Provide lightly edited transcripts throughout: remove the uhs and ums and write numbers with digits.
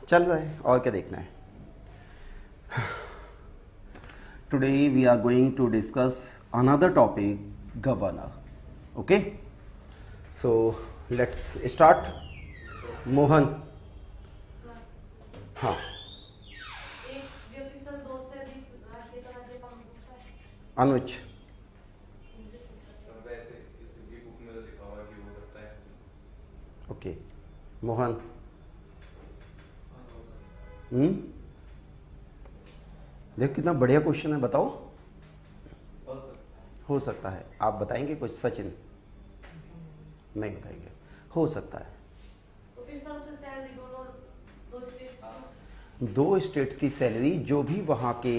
चल रहा है, और क्या देखना है। Today we are going to discuss another topic, governor. Okay, so let's start. Mohan. हाँ, एक व्यक्ति सर दो से अधिक राज्य का राज्यपाल हो सकता है। अनुज। और वैसे किसी बुक में तो लिखा हुआ है कि हो सकता है। ओके, मोहन। देखो कितना बढ़िया क्वेश्चन है, बताओ। हो सकता है। आप बताएंगे कुछ? सचिन नहीं बताएंगे, हो सकता है। तो फिर सर उसे सैलरी दोनों दो स्टेट्स दो स्टेट्स की सैलरी जो भी वहाँ के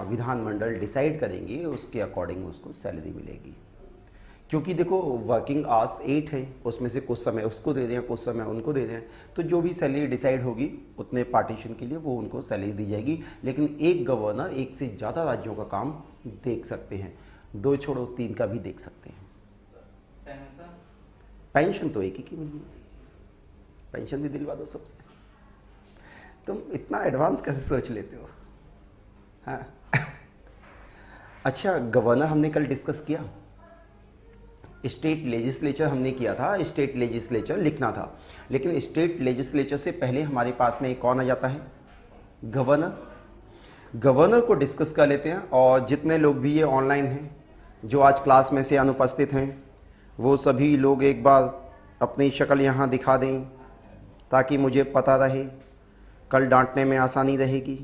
विधानमंडल डिसाइड करेंगे उसके अकॉर्डिंग उसको सैलरी मिलेगी। क्योंकि देखो वर्किंग आवर्स 8 है, उसमें से कुछ समय उसको दे रहे हैं, कुछ समय उनको दे रहे हैं, तो जो भी सैलरी डिसाइड होगी उतने पार्टीशन के लिए वो उनको सैलरी दी जाएगी। लेकिन एक गवर्नर एक से ज़्यादा राज्यों का काम देख सकते हैं, 2 छोड़ो 3 का भी देख सकते हैं। पेंशन तो एक ही की मिलनी है, पेंशन भी दिलवा दो सबसे। तुम इतना एडवांस कैसे सोच लेते हो? हाँ। अच्छा, गवर्नर हमने कल डिस्कस किया, स्टेट लेजिस्लेचर हमने किया था, स्टेट लेजिस्लेचर लिखना था। लेकिन स्टेट लेजिस्लेचर से पहले हमारे पास में कौन आ जाता है? गवर्नर। गवर्नर को डिस्कस कर लेते हैं, और जितने लोग भी ये ऑनलाइन हैं, जो आज क्लास में से अनुपस्थित हैं, वो सभी लोग एक बार अपनी शक्ल यहाँ दिखा दें ताकि मुझे पता रहे, कल डांटने में आसानी रहेगी,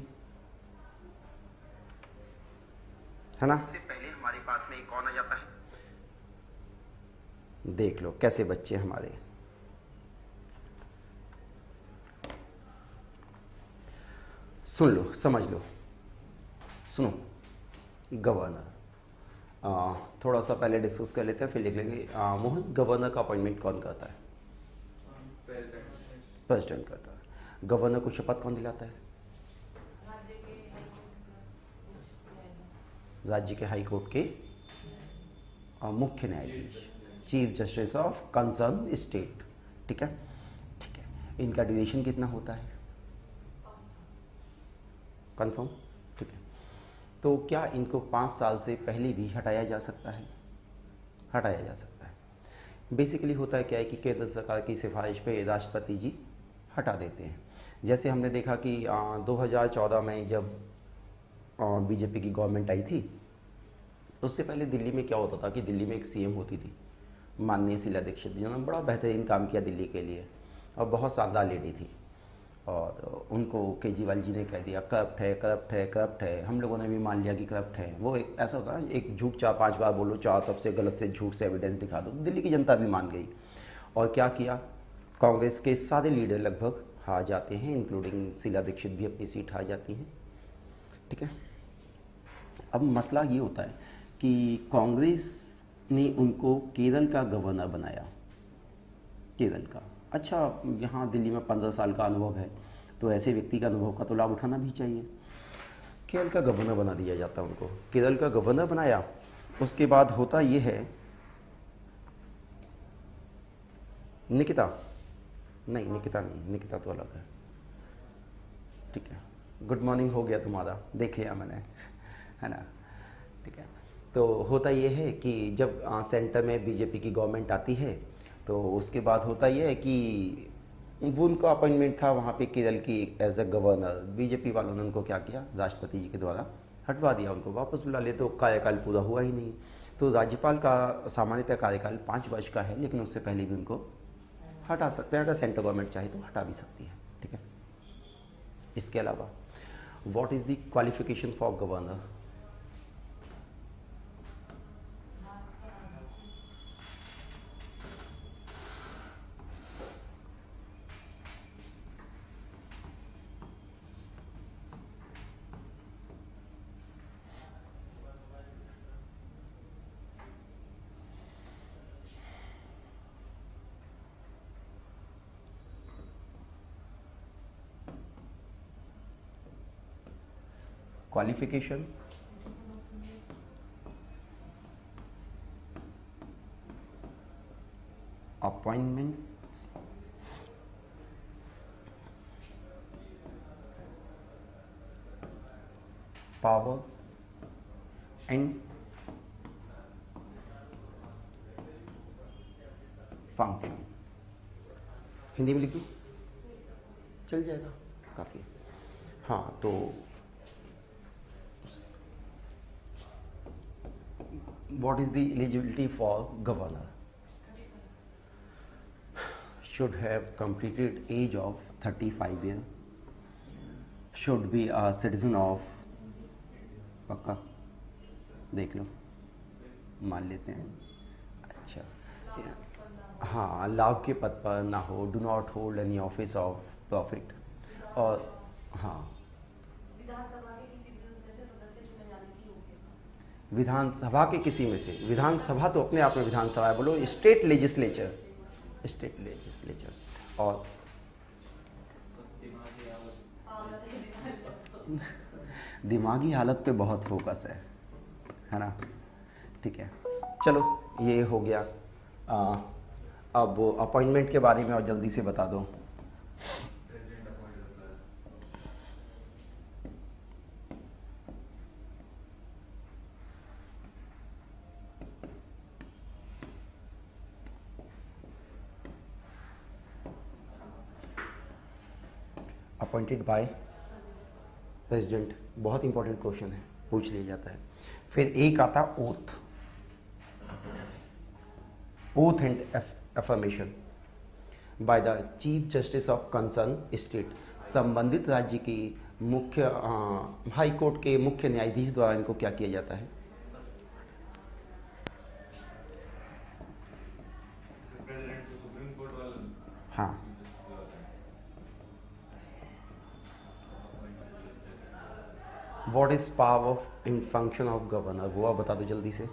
है ना। से पहले हमारे पास में कौन आ जाता है? देख लो कैसे बच्चे हमारे। सुन लो, समझ लो, सुनो। गवर्नर थोड़ा सा पहले डिस्कस कर लेते हैं, फिर लिख लेंगे। मोहन, गवर्नर का अपॉइंटमेंट कौन करता है? प्रेसिडेंट करता है। गवर्नर को शपथ कौन दिलाता है? राज्य के हाई कोर्ट के मुख्य न्यायाधीश, chief justice of concern state. ठीक है, ठीक है। इनका ड्यूरेशन कितना होता है? कंफर्म? ठीक है। तो क्या इनको 5 साल से पहले भी हटाया जा सकता है? हटाया जा सकता है। बेसिकली होता है क्या है कि केंद्र सरकार की सिफारिश पे राष्ट्रपति जी हटा देते हैं। जैसे हमने देखा कि 2014 में जब बीजेपी की गवर्नमेंट आई थी, उससे पहले दिल्ली में क्या होता था कि दिल्ली में एक सीएम होती थी, माननीय शीला दीक्षित, जिन्होंने बड़ा बेहतरीन काम किया दिल्ली के लिए, और बहुत शानदार लेडी थी। और उनको केजरीवाल जी ने कह दिया करप्ट है, करप्ट है, करप्ट है। हम लोगों ने भी मान लिया कि करप्ट है। वो एक ऐसा होता है, एक झूठ 4-5 बार बोलो, चारों तरफ से गलत से झूठ से एविडेंस दिखा दो, दिल्ली की जनता भी मान गई। और क्या किया, कांग्रेस के सारे लीडर लगभग हार जाते हैं, इंक्लूडिंग शीला दीक्षित भी अपनी सीट हार जाती हैं। ठीक है। अब मसला ये होता है कि कांग्रेस ने उनको केरल का गवर्नर बनाया, केरल का। अच्छा, यहाँ दिल्ली में 15 साल का अनुभव है, तो ऐसे व्यक्ति का अनुभव का तो लाभ उठाना भी चाहिए। केरल का गवर्नर बना दिया जाता है उनको, केरल का गवर्नर बनाया। उसके बाद होता ये है, निकिता नहीं, निकिता नहीं, निकिता तो अलग है। ठीक है, गुड मॉर्निंग हो गया तुम्हारा, देख लिया मैंने, है ना। ठीक है। तो होता ये है कि जब सेंटर में बीजेपी की गवर्नमेंट आती है, तो उसके बाद होता यह है कि वो उनका अपॉइंटमेंट था वहाँ पे केरल की एज अ गवर्नर, बीजेपी वालों ने उनको क्या किया, राष्ट्रपति जी के द्वारा हटवा दिया, उनको वापस बुला ले, तो कार्यकाल पूरा हुआ ही नहीं। तो राज्यपाल का सामान्यतः कार्यकाल 5 वर्ष का है, लेकिन उससे पहले भी उनको हटा सकते हैं, अगर सेंट्रल गवर्नमेंट चाहे तो हटा भी सकती है। ठीक है। इसके अलावा what is the qualification for governor? Qualification appointment power and function. Hindi में लिख दूं? चल जाएगा, काफी। हाँ, तो what is the eligibility for governor? Should have completed age of 35 year, should be a citizen of, पक्का देख लो, मान लेते हैं। अच्छा, हाँ, लाभ के पद पर ना हो, do not hold any office of profit, और हाँ, विधानसभा के किसी भी उसमें से सदस्य चुने जाने की योग्यता। विधानसभा के किसी में से, विधानसभा तो अपने आप में विधानसभा है, बोलो स्टेट लेजिस्लेचर, स्टेट लेजिस्लेचर। और दिमागी हालत पे बहुत फोकस है ना? ठीक है, चलो ये हो गया। अब अपॉइंटमेंट के बारे में और जल्दी से बता दो। अपॉइंटेड बाय प्रेसिडेंट, बहुत इंपॉर्टेंट क्वेश्चन है, पूछ लिया जाता है। फिर एक आता oath, oath and affirmation by the chief justice of concern state. संबंधित राज्य की मुख्य हाई कोर्ट के मुख्य न्यायाधीश द्वारा इनको क्या किया जाता है? हाँ, what is power of in function of governor, वो आप बता दो जल्दी से।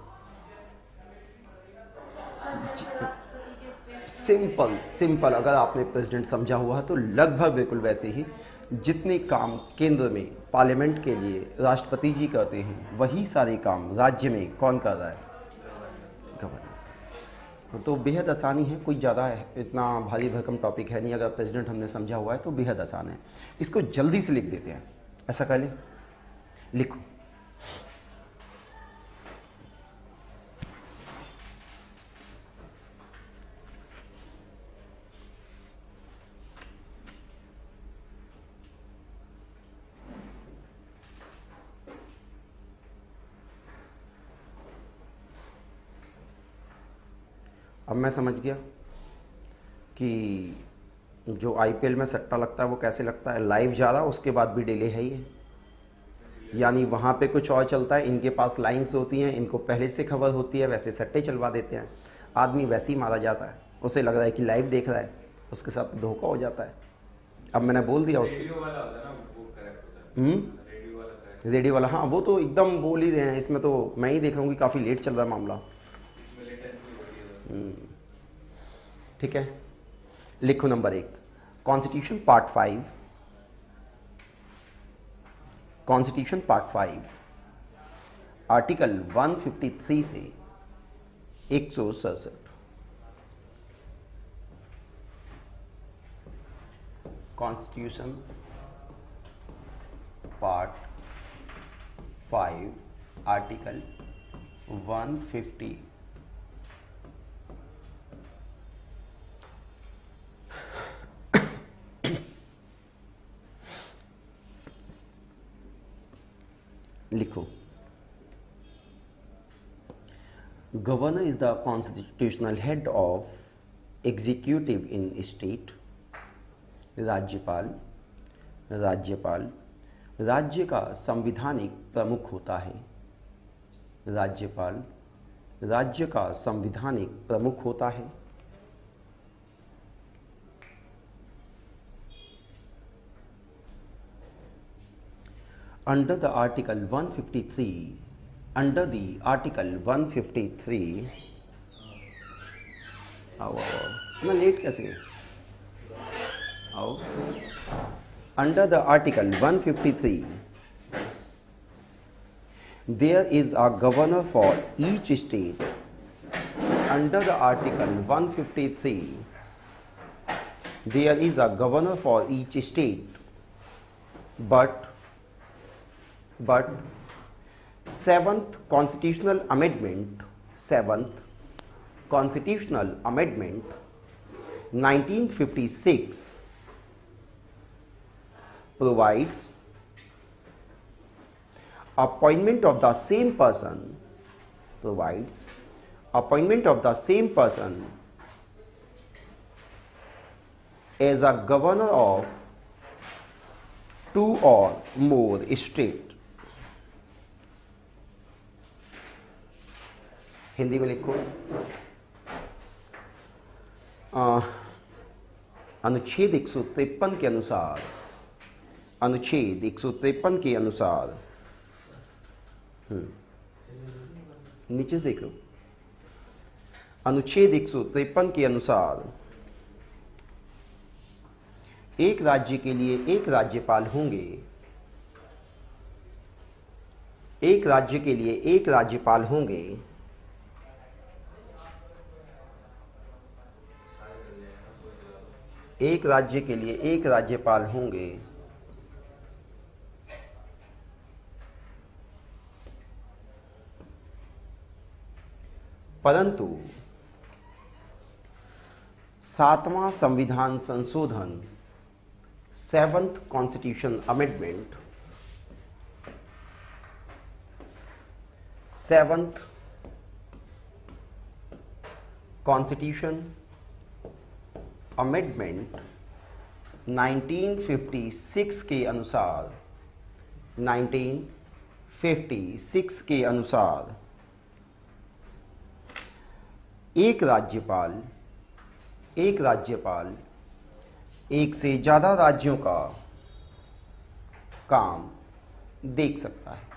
सिंपल सिंपल, अगर आपने प्रेसिडेंट समझा हुआ है तो लगभग बिल्कुल वैसे ही। जितने काम केंद्र में पार्लियामेंट के लिए राष्ट्रपति जी करते हैं, वही सारे काम राज्य में कौन कर रहा है? गवर्नर। तो बेहद आसानी है, कोई ज़्यादा इतना भारी भरकम टॉपिक है नहीं। अगर प्रेसिडेंट हमने समझा हुआ है तो बेहद आसान है। इसको जल्दी से लिख देते हैं, ऐसा कर ले, लिखो। अब मैं समझ गया कि जो आईपीएल में सट्टा लगता है वो कैसे लगता है। लाइव जा रहा, उसके बाद भी डिले है ही, यानी वहाँ पे कुछ और चलता है, इनके पास लाइंस होती हैं, इनको पहले से खबर होती है, वैसे सट्टे चलवा देते हैं। आदमी वैसे ही मारा जाता है, उसे लग रहा है कि लाइव देख रहा है, उसके साथ धोखा हो जाता है। अब मैंने बोल दिया उसके, रेडियो वाला, हाँ वो तो एकदम बोल ही रहे हैं। इसमें तो मैं ही देख रहा हूँ कि काफ़ी लेट चल रहा है मामला। ठीक है, लिखो number 1, constitution part 5, constitution part 5 article 153 से 167। कॉन्स्टिट्यूशन पार्ट 5 आर्टिकल 150 लिखो। Governor is the constitutional head of executive in state. राज्यपाल, राज्यपाल राज्य का संविधानिक प्रमुख होता है। राज्यपाल राज्य का संविधानिक प्रमुख होता है। Under the Article 153, under the Article 153, आओ मैं लेट कैसे आओ। Under the Article 153, there is a governor for each state. Under the Article 153, there is a governor for each state, but 7th Constitutional Amendment, 7th Constitutional Amendment 1956 provides appointment of the same person, provides appointment of the same person as a governor of 2 or more state. Hindi में लिखो। अनुच्छेद 153 के अनुसार, अनुच्छेद 153 के अनुसार, नीचे से देख लो। अनुच्छेद 153 के अनुसार एक राज्य के लिए एक राज्यपाल होंगे, एक राज्य के लिए एक राज्यपाल होंगे, एक राज्य के लिए एक राज्यपाल होंगे, परंतु 7वां संविधान संशोधन 7th Constitution Amendment, 7th Constitution Amendment 1956 के अनुसार, 1956 के अनुसार एक राज्यपाल एक से ज़्यादा राज्यों का काम देख सकता है।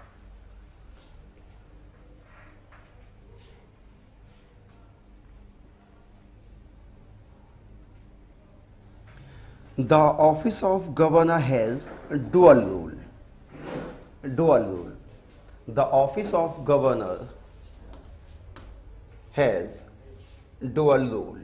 The office of governor has dual role. Dual role. The office of governor has dual role.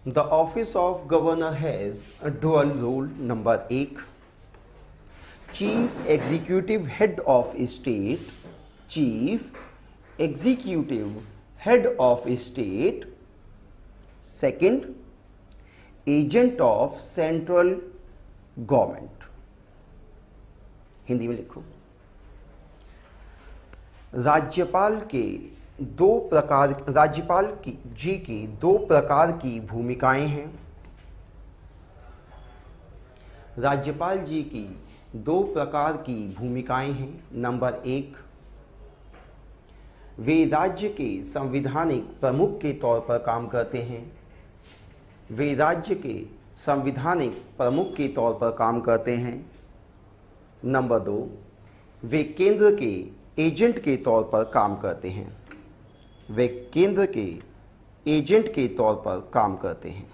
The office of governor has a dual role. Number 1, chief executive head of state, chief executive head of state. Second, agent of central government. Hindi में लिखो। राज्यपाल जी की दो प्रकार की भूमिकाएं हैं। राज्यपाल जी की दो प्रकार की भूमिकाएं हैं। नंबर 1, वे राज्य के संवैधानिक प्रमुख के तौर पर काम करते हैं। वे राज्य के संवैधानिक प्रमुख के तौर पर काम करते हैं। नंबर 2, वे केंद्र के एजेंट के तौर पर काम करते हैं। वे केंद्र के एजेंट के तौर पर काम करते हैं।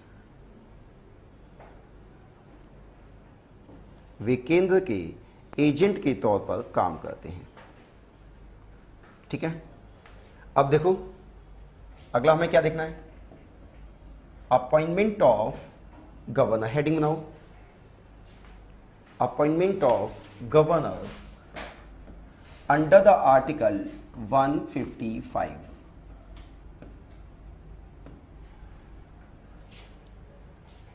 वे केंद्र के एजेंट के तौर पर काम करते हैं। ठीक है, अब देखो अगला हमें क्या देखना है। अपॉइंटमेंट ऑफ गवर्नर, हेडिंग बनाओ। Appointment of governor under the article 155।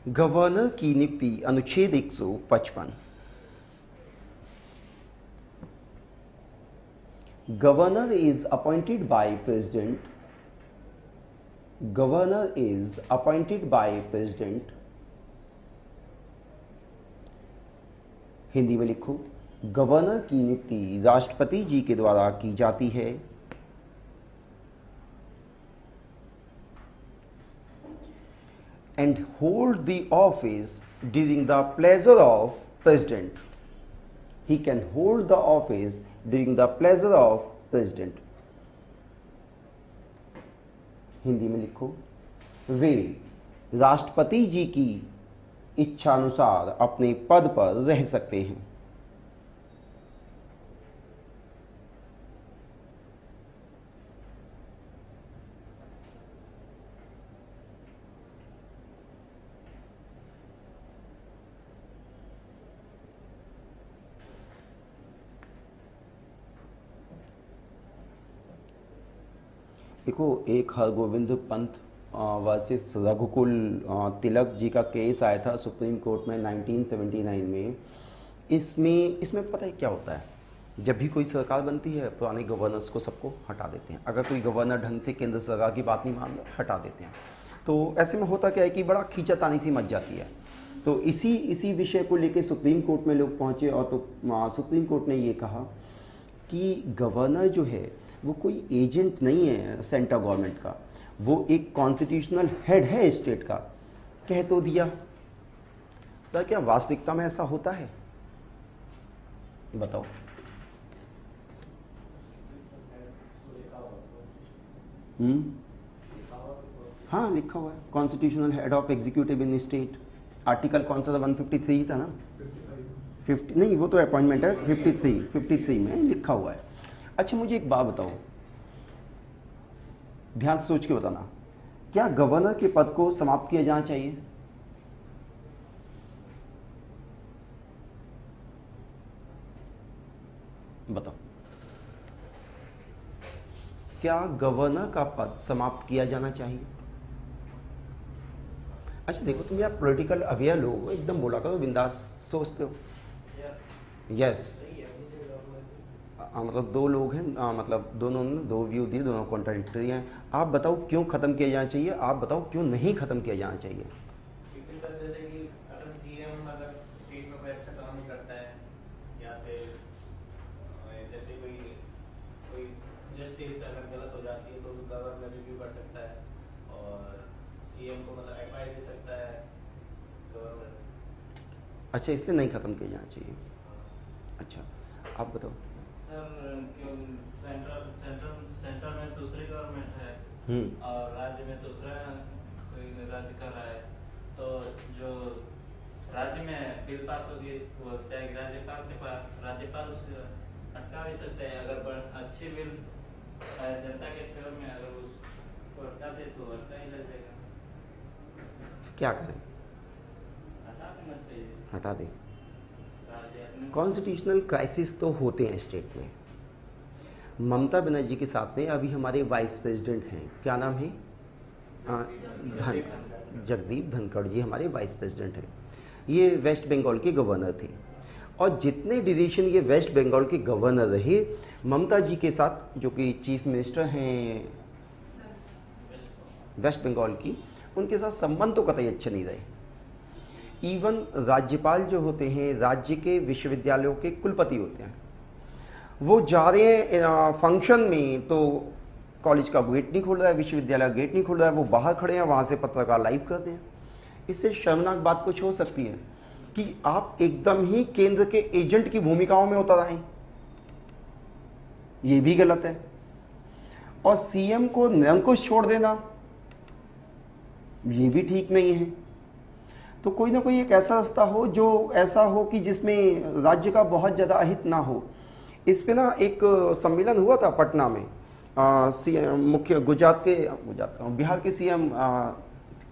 Governor की नियुक्ति अनुच्छेद 155। Governor is appointed by president. Governor is appointed by president. Hindi में लिखो। गवर्नर की नियुक्ति राष्ट्रपति जी के द्वारा की जाती है। And hold the office during the pleasure of president. He can hold the office during the pleasure of president. Hindi में लिखो। वे राष्ट्रपति जी की इच्छानुसार अपने पद पर रह सकते हैं। देखो, एक हरगोविंद पंत वर्सेस रघुकुल तिलक जी का केस आया था सुप्रीम कोर्ट में 1979 में। इसमें पता है क्या होता है, जब भी कोई सरकार बनती है पुराने गवर्नर्स को सबको हटा देते हैं। अगर कोई गवर्नर ढंग से केंद्र सरकार की बात नहीं मान रहा, हटा देते हैं। तो ऐसे में होता क्या है कि बड़ा खींचातानी सी मच जाती है। तो इसी विषय को लेकर सुप्रीम कोर्ट में लोग पहुंचे और तो सुप्रीम कोर्ट ने ये कहा कि गवर्नर जो है वो कोई एजेंट नहीं है सेंट्रल गवर्नमेंट का, वो एक कॉन्स्टिट्यूशनल हेड है स्टेट का। कह तो दिया, तो क्या वास्तविकता में ऐसा होता है? बताओ। हाँ, लिखा हुआ है constitutional head of executive in state. Article कौन सा था? 153 था ना? 50 नहीं, वो तो अपॉइंटमेंट है। 53 में लिखा हुआ है। अच्छा, मुझे एक बात बताओ, ध्यान से सोच के बताना, क्या गवर्नर के पद को समाप्त किया जाना चाहिए? बताओ, क्या गवर्नर का पद समाप्त किया जाना चाहिए? अच्छा देखो, तुम यार पॉलिटिकल अवेयर लोग एकदम बोला करो, बिंदास सोचते हो। यस मतलब दो लोग हैं, मतलब दोनों ने दो व्यू दिए, दोनों कॉन्ट्राडिक्टरी हैं। आप बताओ क्यों खत्म किया जाना चाहिए, आप बताओ क्यों नहीं खत्म किया जाना चाहिए? क्योंकि सर जैसे कि अगर सीएम अगर स्टेट में कोई अच्छा काम नहीं करता है या फिर जैसे कोई जस्टिस अगर गलत हो जाती है तो गवर्नर रिव्यू कर सकता है और सीएम को मतलब एडवाइस दे सकता है गवर्नर। अच्छा, इसलिए नहीं खत्म किया जाना चाहिए। अच्छा, आप बताओ। सर क्यों सेंटर में दूसरी गवर्नमेंट है और राज्य में दूसरा कोई राज्य कर रहा है, तो जो राज्य में बिल पास होगी वो जाएगी राज्यपाल के पास, राज्यपाल उसे अटका भी सकते हैं। अगर अच्छी बिल जनता के फेवर में अगर उसको हटा दे तो हटा ही रह जाएगा। क्या करें? हटा देना चाहिए, हटा दें। कॉन्स्टिट्यूशनल क्राइसिस तो होते हैं स्टेट में। ममता बनर्जी के साथ में अभी हमारे वाइस प्रेसिडेंट हैं, क्या नाम है? जगदीप धनखड़ जी हमारे वाइस प्रेसिडेंट हैं। ये वेस्ट बंगाल के गवर्नर थे और जितने ड्यूरेशन ये वेस्ट बंगाल के गवर्नर रहे, ममता जी के साथ जो कि चीफ मिनिस्टर हैं वेस्ट बंगाल की, उनके साथ संबंध तो कतई अच्छे नहीं रहे। इवन राज्यपाल जो होते हैं, राज्य के विश्वविद्यालयों के कुलपति होते हैं, वो जा रहे हैं फंक्शन में तो कॉलेज का गेट नहीं खोल रहा है, विश्वविद्यालय का गेट नहीं खोल रहा है, वो बाहर खड़े हैं, वहाँ से पत्रकार लाइव करते हैं। इससे शर्मनाक बात कुछ हो सकती है कि आप एकदम ही केंद्र के एजेंट की भूमिकाओं में उतर आए, ये भी गलत है। और सीएम को निरंकुश छोड़ देना, ये भी ठीक नहीं है। तो कोई ना कोई एक ऐसा रास्ता हो जो ऐसा हो कि जिसमें राज्य का बहुत ज़्यादा अहित ना हो। इस पे ना एक सम्मेलन हुआ था पटना में, मुख्य बिहार के सीएम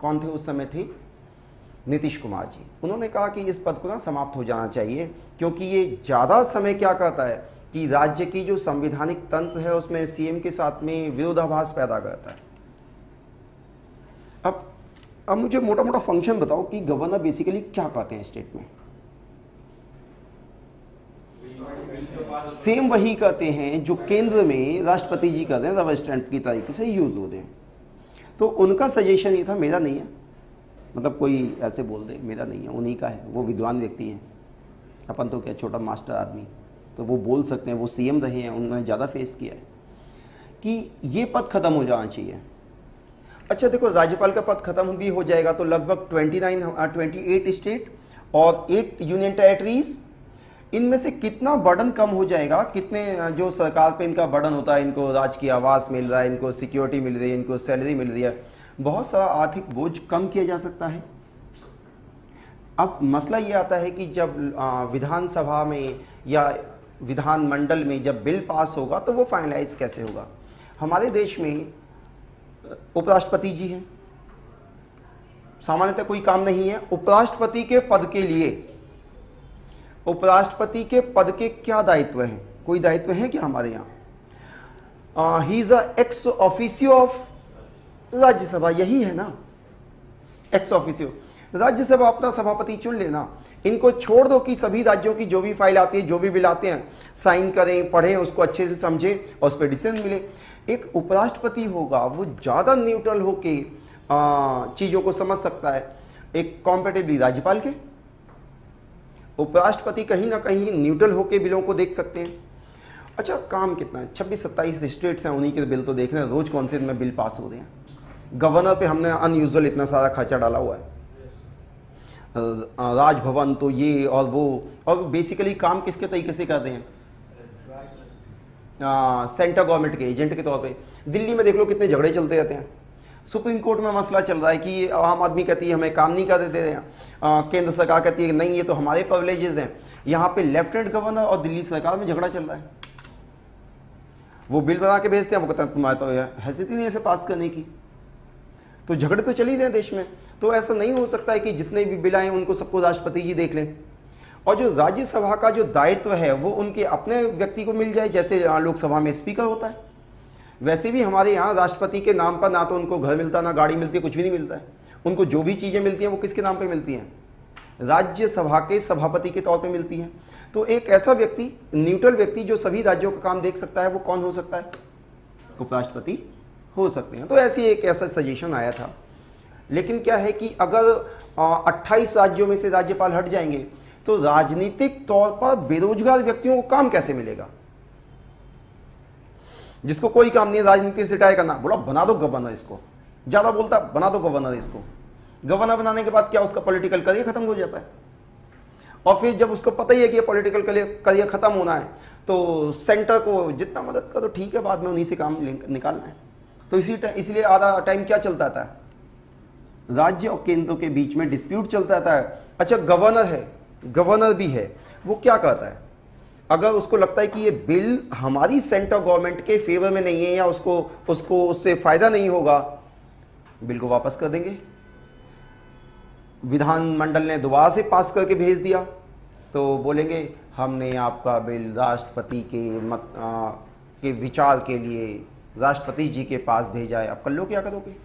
कौन थे उस समय थे? नीतीश कुमार जी। उन्होंने कहा कि इस पद को ना समाप्त हो जाना चाहिए, क्योंकि ये ज़्यादा समय क्या करता है कि राज्य की जो संवैधानिक तंत्र है उसमें सीएम के साथ में विरोधाभास पैदा करता है। अब मुझे मोटा मोटा फंक्शन बताओ कि गवर्नर बेसिकली क्या करते हैं स्टेट में? सेम वही करते हैं जो केंद्र में राष्ट्रपति जी करते हैं, रबर स्टैंप की तरीके से यूज होते हैं। तो उनका सजेशन ये था, मेरा नहीं है, मतलब कोई ऐसे बोल दे मेरा नहीं है, उन्हीं का है, वो विद्वान व्यक्ति हैं, अपन तो क्या छोटा मास्टर आदमी, तो वो बोल सकते हैं, वो सीएम रहे हैं, उन्होंने ज़्यादा फेस किया है कि ये पद खत्म हो जाना चाहिए। अच्छा देखो, राज्यपाल का पद खत्म भी हो जाएगा तो लगभग 28 स्टेट और 8 यूनियन टेरिटरीज, इनमें से कितना बर्डन कम हो जाएगा, कितने जो सरकार पे इनका बर्डन होता है, इनको राजकीय आवास मिल रहा है, इनको सिक्योरिटी मिल रही है, इनको सैलरी मिल रही है, बहुत सारा आर्थिक बोझ कम किया जा सकता है। अब मसला ये आता है कि जब विधानसभा में या विधानमंडल में जब बिल पास होगा तो वो फाइनलाइज कैसे होगा? हमारे देश में उपराष्ट्रपति जी हैं, सामान्यतः कोई काम नहीं है। उपराष्ट्रपति के पद के लिए, उपराष्ट्रपति के पद के क्या दायित्व हैं? कोई दायित्व है क्या हमारे यहाँ? He is a ex officio of Rajya Sabha, यही है ना एक्स ऑफिसियो। राज्यसभा अपना सभापति चुन लेना, इनको छोड़ दो कि सभी राज्यों की जो भी फाइल आती है, जो भी बिल आते हैं, साइन करें, पढ़ें, उसको अच्छे से समझें और उस पर डिसीजन मिले। एक उपराष्ट्रपति होगा, वो ज़्यादा न्यूट्रल होके चीज़ों को समझ सकता है एक कॉम्पेटिबली राज्यपाल के। उपराष्ट्रपति कहीं ना कहीं न्यूट्रल होके बिलों को देख सकते हैं। अच्छा, काम कितना है, 26-27 स्टेट्स हैं, उन्हीं के बिल तो देख रहे हैं, रोज कौन से इनमें बिल पास हो रहे हैं। गवर्नर पे हमने अनयूजुअल इतना सारा खर्चा डाला हुआ है, राजभवन तो ये और वो, और बेसिकली काम किसके तरीके से करते हैं, सेंट्रल गवर्नमेंट के एजेंट के तौर पे। दिल्ली में देख लो कितने झगड़े चलते रहते हैं, सुप्रीम कोर्ट में मसला चल रहा है कि आम आदमी कहती है हमें काम नहीं कर देते हैं, केंद्र सरकार कहती है नहीं ये तो हमारे प्रिविलेजेस हैं। यहाँ पे लेफ्टिनेंट गवर्नर और दिल्ली सरकार में झगड़ा चल रहा है, वो बिल बना के भेजते हैं, वो कहते हैं तुम्हारे तो हैसियत ही नहीं ऐसे पास करने की। तो झगड़े तो चल ही रहे हैं देश में। तो ऐसा नहीं हो सकता है कि जितने भी बिल आए उनको सबको राष्ट्रपति जी देख लें, और जो राज्यसभा का जो दायित्व है वो उनके अपने व्यक्ति को मिल जाए। जैसे लोकसभा में स्पीकर होता है, वैसे भी हमारे यहाँ राष्ट्रपति के नाम पर ना तो उनको घर मिलता, ना गाड़ी मिलती है, कुछ भी नहीं मिलता है। उनको जो भी चीज़ें मिलती हैं वो किसके नाम पर मिलती हैं, राज्यसभा के सभापति के तौर पर मिलती हैं। तो एक ऐसा व्यक्ति, न्यूट्रल व्यक्ति जो सभी राज्यों का काम देख सकता है, वो कौन हो सकता है, उपराष्ट्रपति हो सकते हैं। तो ऐसी एक ऐसा सजेशन आया था। लेकिन क्या है कि अगर 28 राज्यों में से राज्यपाल हट जाएंगे तो राजनीतिक तौर पर बेरोजगार व्यक्तियों को काम कैसे मिलेगा, जिसको कोई काम नहीं है, राजनीति से रिटायर करना, बोला बना दो गवर्नर, इसको ज्यादा बोलता बना दो गवर्नर। इसको गवर्नर बनाने के बाद क्या उसका पॉलिटिकल करियर खत्म हो जाता है, और फिर जब उसको पता ही है कि ये पॉलिटिकल करियर खत्म होना है तो सेंटर को जितना मदद करो ठीक है, बाद में उन्हीं से काम निकालना है। तो इसलिए आधा टाइम क्या चलता था, राज्य और केंद्र के बीच में डिस्प्यूट चलता था। अच्छा, गवर्नर है, गवर्नर भी है, वो क्या कहता है, अगर उसको लगता है कि ये बिल हमारी सेंट्रल गवर्नमेंट के फेवर में नहीं है या उसको उससे फायदा नहीं होगा, बिल को वापस कर देंगे। विधानमंडल ने दोबारा से पास करके भेज दिया तो बोलेंगे हमने आपका बिल राष्ट्रपति के विचार के लिए राष्ट्रपति जी के पास भेजा है, अब कर लो क्या करोगे।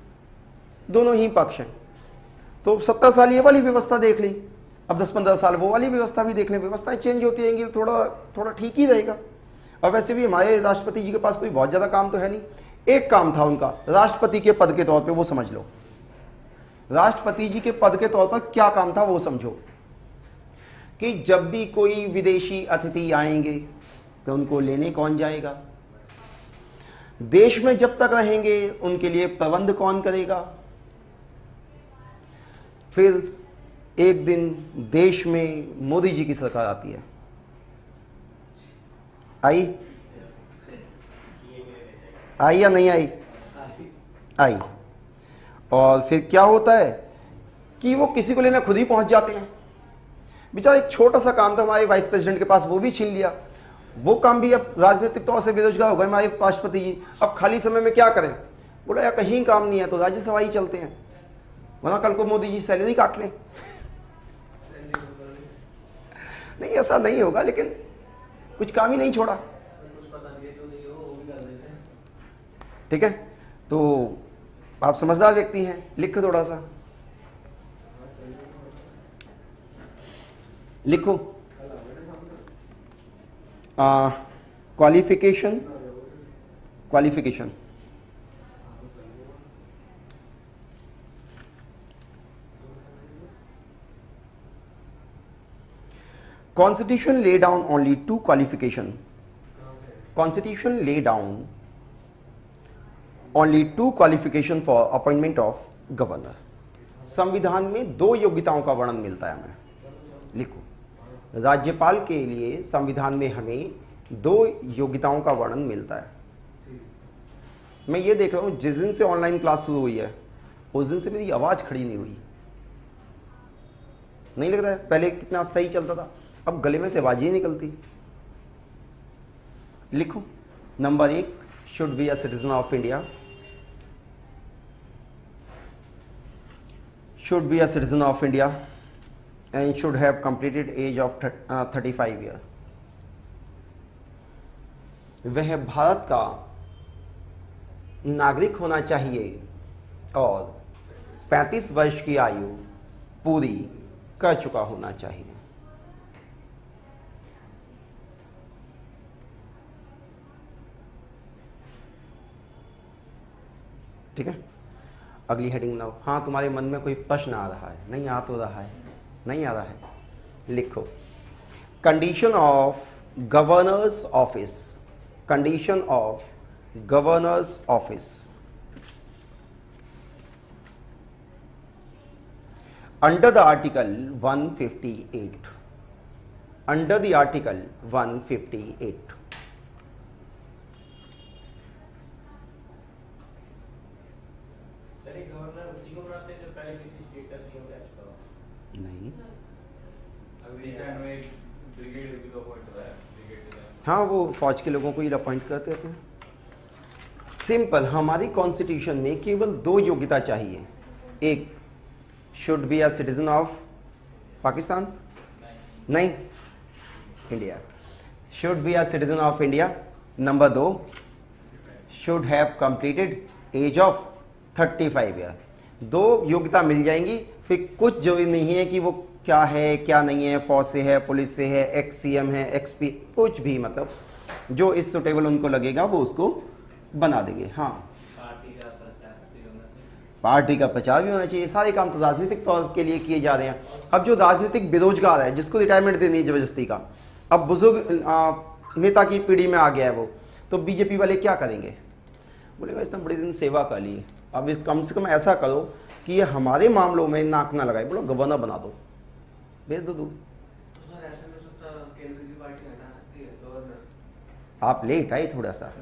दोनों ही पक्ष हैं। तो 70 साल ये वाली व्यवस्था देख ली, अब 10-15 साल वो वाली व्यवस्था भी देख लें। व्यवस्थाएं चेंज होती रहेंगी तो थोड़ा ठीक ही रहेगा। और वैसे भी हमारे राष्ट्रपति जी के पास कोई बहुत ज़्यादा काम तो है नहीं, एक काम था उनका राष्ट्रपति के पद के तौर पे, वो समझ लो। राष्ट्रपति जी के पद के तौर पर क्या काम था वो समझो, कि जब भी कोई विदेशी अतिथि आएंगे तो उनको लेने कौन जाएगा, देश में जब तक रहेंगे उनके लिए प्रबंध कौन करेगा। फिर एक दिन देश में मोदी जी की सरकार आती है, आई या नहीं आई। और फिर क्या होता है कि वो किसी को लेना खुद ही पहुंच जाते हैं। बेचारा एक छोटा सा काम था हमारे वाइस प्रेसिडेंट के पास, वो भी छीन लिया। वो काम भी अब राजनीतिक तौर से बेरोजगार हो गए हमारे राष्ट्रपति जी। अब खाली समय में क्या करें, बोला यार कहीं काम नहीं है तो राज्यसभा ही चलते हैं, वरना कल को मोदी जी सैलरी काट लें। नहीं ऐसा नहीं होगा, लेकिन कुछ काम ही नहीं छोड़ा। ठीक है, तो आप समझदार व्यक्ति हैं, लिखो थोड़ा सा लिखो। Qualification Constitution lay down only two qualification. Constitution lay down only two qualification for appointment of governor. संविधान में दो योग्यताओं का वर्णन मिलता है हमें, लिखो। राज्यपाल के लिए संविधान में हमें दो योग्यताओं का वर्णन मिलता है। मैं ये देख रहा हूं जिस दिन से ऑनलाइन क्लास शुरू हुई है उस दिन से मेरी आवाज खड़ी नहीं हुई। नहीं लग रहा है पहले कितना सही चलता था, अब गले में से आवाज ही निकलती। लिखो। Number 1, should be a citizen of India. should be a citizen of India and should have completed age of 35 years. वह भारत का नागरिक होना चाहिए और 35 वर्ष की आयु पूरी कर चुका होना चाहिए। ठीक है, अगली हेडिंग बनाओ। हाँ, तुम्हारे मन में कोई प्रश्न आ रहा है? नहीं आ तो रहा है, नहीं आ रहा है, लिखो। Condition of governors office, condition of governors office under the article 158, under the article 158। Governor उसी को बनाते हैं जो पहले किसी स्टेट का सीएम रह चुका हो? नहीं, अभी रिसेंट में ब्रिगेड भी अपॉइंट हुआ है, ब्रिगेड। हाँ, वो फौज के लोगों को ही अपॉइंट करते रहते हैं। सिंपल, हमारी कॉन्स्टिट्यूशन में केवल 2 योग्यता चाहिए। एक, should be a citizen of Pakistan, नहीं, India, should be a citizen of India. Number 2, should have completed age of 35 year. 2 योग्यता मिल जाएंगी, फिर कुछ जरूरी नहीं है कि वो क्या है क्या नहीं है, फौज से है, पुलिस से है, एक्स सीएम है, एक्सपी, कुछ भी, मतलब जो इस सुटेबल उनको लगेगा वो उसको बना देंगे। हाँ, पार्टी का प्रचार भी होना चाहिए। सारे काम तो राजनीतिक तौर के लिए किए जा रहे हैं। अब जो राजनीतिक बेरोजगार है, जिसको रिटायरमेंट देनी है जबरदस्ती का, अब बुजुर्ग नेता की पीढ़ी में आ गया है वो, तो बीजेपी वाले क्या करेंगे? बोलेगा इसने बड़े दिन सेवा कर ली, अब कम से कम ऐसा करो कि ये हमारे मामलों में नाक ना लगाए, बोलो गवर्नर बना दो, भेज दो दूर। तो सर ऐसे में सकता केंद्र की पार्टी हटा सकती है गवर्नर? आप लेट आए थोड़ा सा,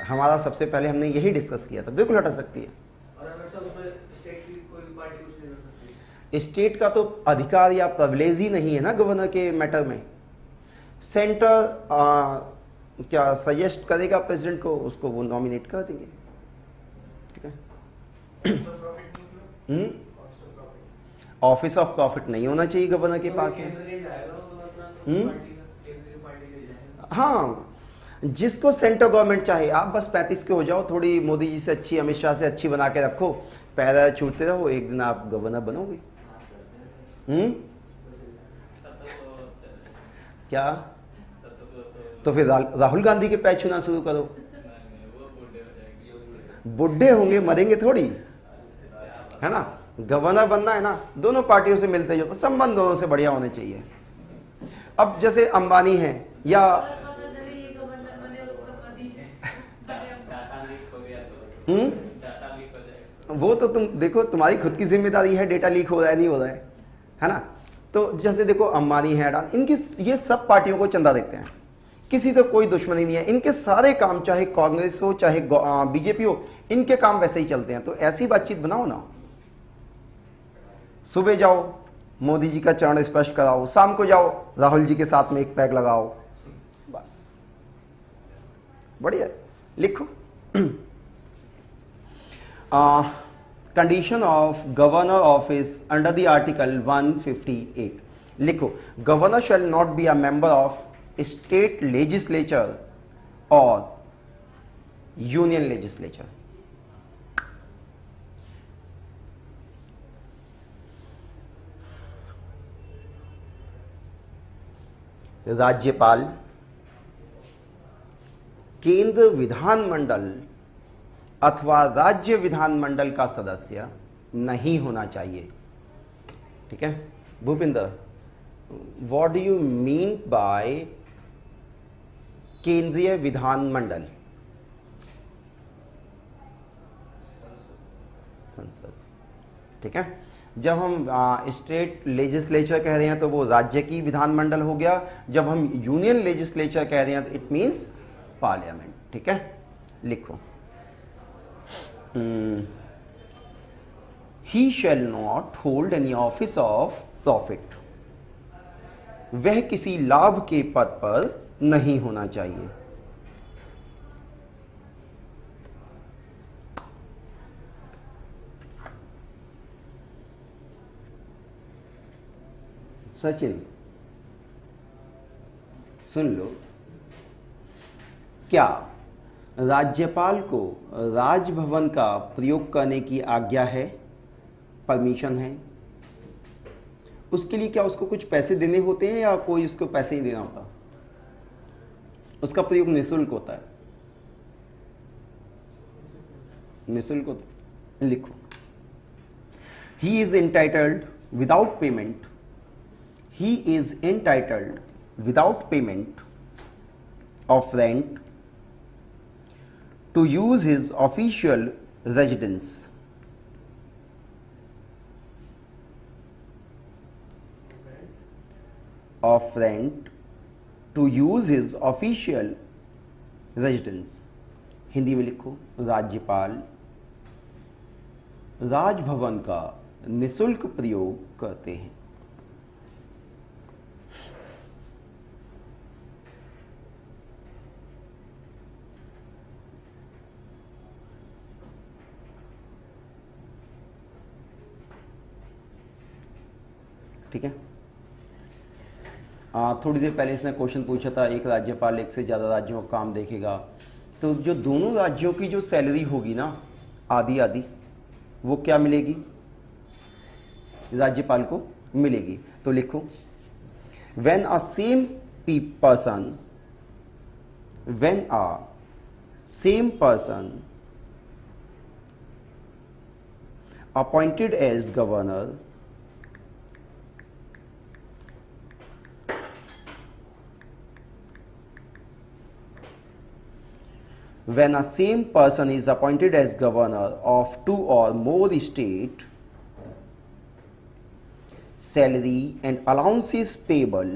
हमारा सबसे पहले हमने यही डिस्कस किया था, बिल्कुल हटा सकती है। और अगर सर उसमें स्टेट की कोई पार्टी कुछ नहीं कर सकती? स्टेट का तो अधिकार या प्रिविलेज ही नहीं है ना गवर्नर के मैटर में। सेंटर क्या सजेस्ट करेगा प्रेसिडेंट को, उसको वो नॉमिनेट कर देंगे। ठीक है, ऑफिस ऑफ प्रॉफिट नहीं होना चाहिए गवर्नर के पास में। हाँ, जिसको सेंट्रल गवर्नमेंट चाहे, आप बस 35 के हो जाओ, थोड़ी मोदी जी से अच्छी, अमित शाह से अच्छी बना के रखो, पैदा छूटते रहो, एक दिन आप गवर्नर बनोगे। क्या? तो फिर राहुल गांधी के पैर छूना शुरू करो। बुढ़े होंगे, मरेंगे थोड़ी, है ना। गवर्नर बनना है ना, दोनों पार्टियों से मिलते जो, संबंध दोनों से बढ़िया होने चाहिए। अब जैसे अंबानी है या वो तो तुम देखो, तुम्हारी खुद की जिम्मेदारी है, डेटा लीक हो रहा है नहीं हो रहा है ना। तो जैसे देखो अंबानी है, अडानी, इनकी ये सब पार्टियों को चंदा देते हैं, किसी तो कोई दुश्मनी नहीं है, इनके सारे काम चाहे कांग्रेस हो चाहे बीजेपी हो, इनके काम वैसे ही चलते हैं। तो ऐसी बातचीत बनाओ ना, सुबह जाओ मोदी जी का चरण स्पर्श कराओ, शाम को जाओ राहुल जी के साथ में एक पैग लगाओ, बस बढ़िया। लिखो condition of governor office under the article 158। लिखो, governor shall not be a member of state legislature और यूनियन लेजिस्लेचर। राज्यपाल, केंद्र विधानमंडल अथवा राज्य विधानमंडल का सदस्य नहीं होना चाहिए। ठीक है Bhupinder, what do you mean by केंद्रीय विधानमंडल? संसद। ठीक है, जब हम स्टेट लेजिस्लेचर कह रहे हैं तो वो राज्य की विधानमंडल हो गया, जब हम यूनियन लेजिस्लेचर कह रहे हैं तो इट मींस पार्लियामेंट। ठीक है, लिखो, he shall not hold any office of profit. वह किसी लाभ के पद पर नहीं होना चाहिए। सचिन सुन लो, क्या राज्यपाल को राजभवन का प्रयोग करने की आज्ञा है, परमिशन है। उसके लिए क्या उसको कुछ पैसे देने होते हैं या कोई उसको पैसे ही देना होता? उसका प्रयोग निःशुल्क होता है, निःशुल्क होता है। लिखो, he is entitled without payment, he is entitled without payment of rent to use his official residence Hindi में लिखो, राज्यपाल राजभवन का निःशुल्क प्रयोग करते हैं। ठीक है। थोड़ी देर पहले इसने क्वेश्चन पूछा था, एक राज्यपाल एक से ज़्यादा राज्यों का काम देखेगा, तो जो दोनों राज्यों की जो सैलरी होगी ना, आधी आधी, वो क्या मिलेगी? राज्यपाल को मिलेगी। तो लिखो, when a same person appointed as governor when a same person is appointed as governor of two or more state, salary and allowances payable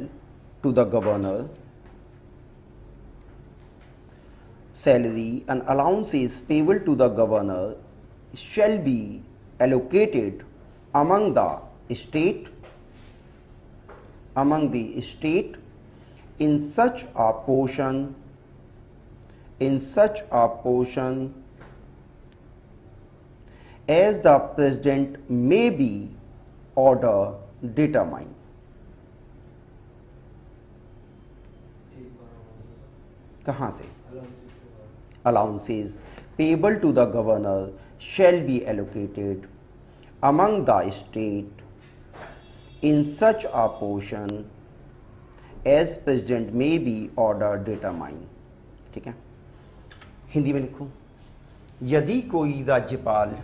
to the governor, salary and allowances payable to the governor shall be allocated among the state in such a portion as the president may be order determine. कहाँ से? Allowances payable to the governor shall be allocated among the state in such a portion as president may be order determine. ठीक है। हिंदी में लिखो, यदि कोई राज्यपाल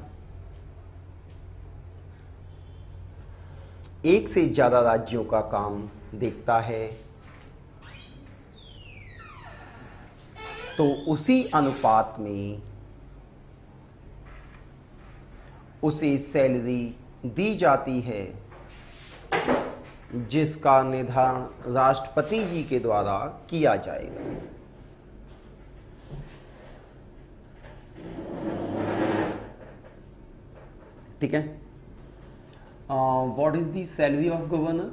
एक से ज्यादा राज्यों का काम देखता है तो उसी अनुपात में उसे सैलरी दी जाती है जिसका निर्धारण राष्ट्रपति जी के द्वारा किया जाएगा। ठीक है। What is the salary of governor?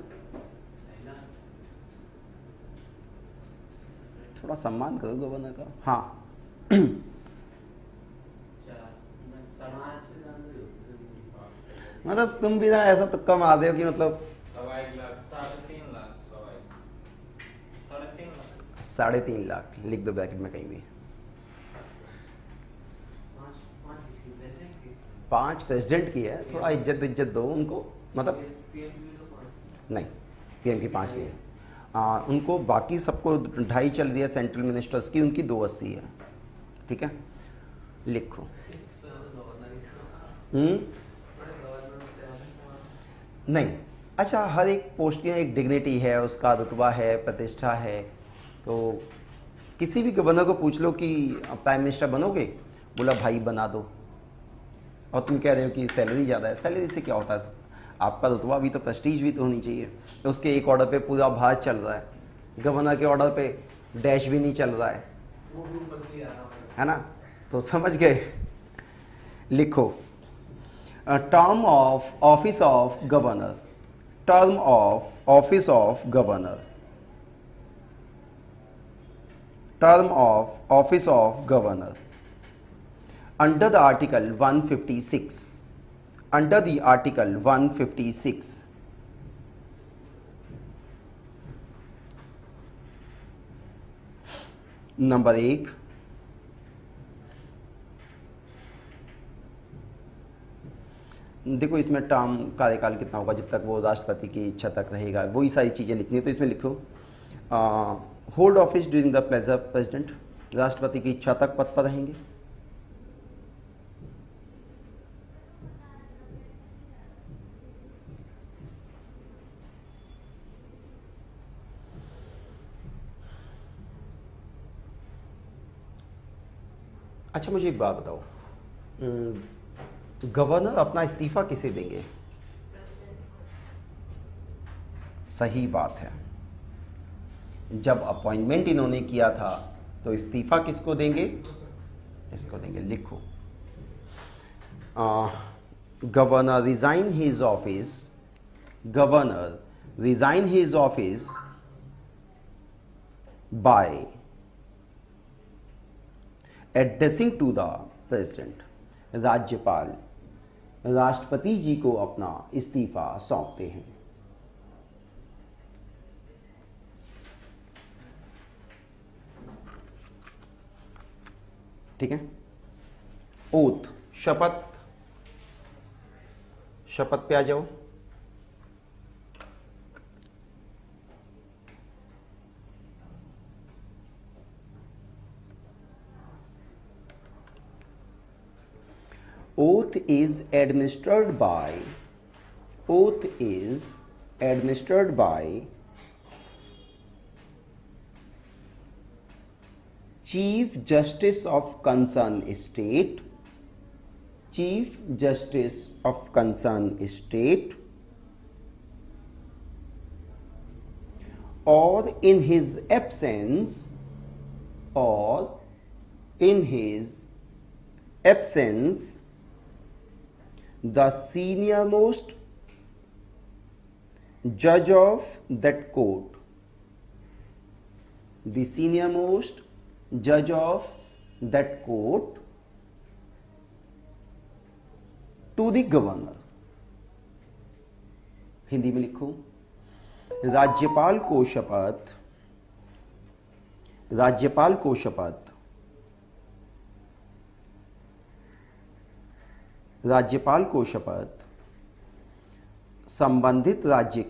थोड़ा सम्मान करो गवर्नर का। हाँ, मतलब तुम भी ना ऐसा तुक्का मार दे हो कि मतलब 3.5 लाख लिख दो ब्रैकेट में कहीं भी। 5 प्रेसिडेंट की है, थोड़ा इज्जत दो उनको, मतलब नहीं, पीएम की 5 नहीं है। उनको बाकी सबको 2.5 चल दिया सेंट्रल मिनिस्टर्स की, उनकी 280 है। ठीक है, लिखो। नहीं, अच्छा, हर एक पोस्ट की एक डिग्निटी है, उसका रुतबा है, प्रतिष्ठा है। तो किसी भी गवर्नर को पूछ लो कि प्राइम मिनिस्टर बनोगे, बोला भाई बना दो, और तुम कह रहे हो कि सैलरी ज़्यादा है। सैलरी से क्या होता है? आपका रुतबा भी तो, प्रेस्टीज भी तो होनी चाहिए। तो उसके एक ऑर्डर पे पूरा भारत चल रहा है, गवर्नर के ऑर्डर पे डैश भी नहीं चल रहा है ना? तो समझ गए। लिखो, term of office of governor, term of office of governor, term of office of governor under the article 156, under the article 156, number 1, देखो इसमें टर्म कार्यकाल कितना होगा, जब तक वो राष्ट्रपति की इच्छा तक रहेगा, वही सारी चीज़ें लिखनी है। तो इसमें लिखो hold office during the pleasure president, राष्ट्रपति की इच्छा तक पद पर रहेंगे। अच्छा मुझे एक बात बताओ, गवर्नर अपना इस्तीफा किसे देंगे? सही बात है, जब अपॉइंटमेंट इन्होंने किया था तो इस्तीफा किसको देंगे? इसको देंगे। लिखो governor resign his office, governor resign his office by addressing to the president, राज्यपाल राष्ट्रपति जी को अपना इस्तीफा सौंपते हैं। ठीक है। ओथ, शपथ, शपथ पे आ जाओ। Oath is administered by Chief Justice of concerned state, Chief Justice of concerned state, or in his absence, the senior-most judge of that court, the senior-most judge of that court to the governor। Hindi में लिखो, राज्यपाल को शपथ, राज्यपाल को शपथ, राज्यपाल को शपथ संबंधित राज्य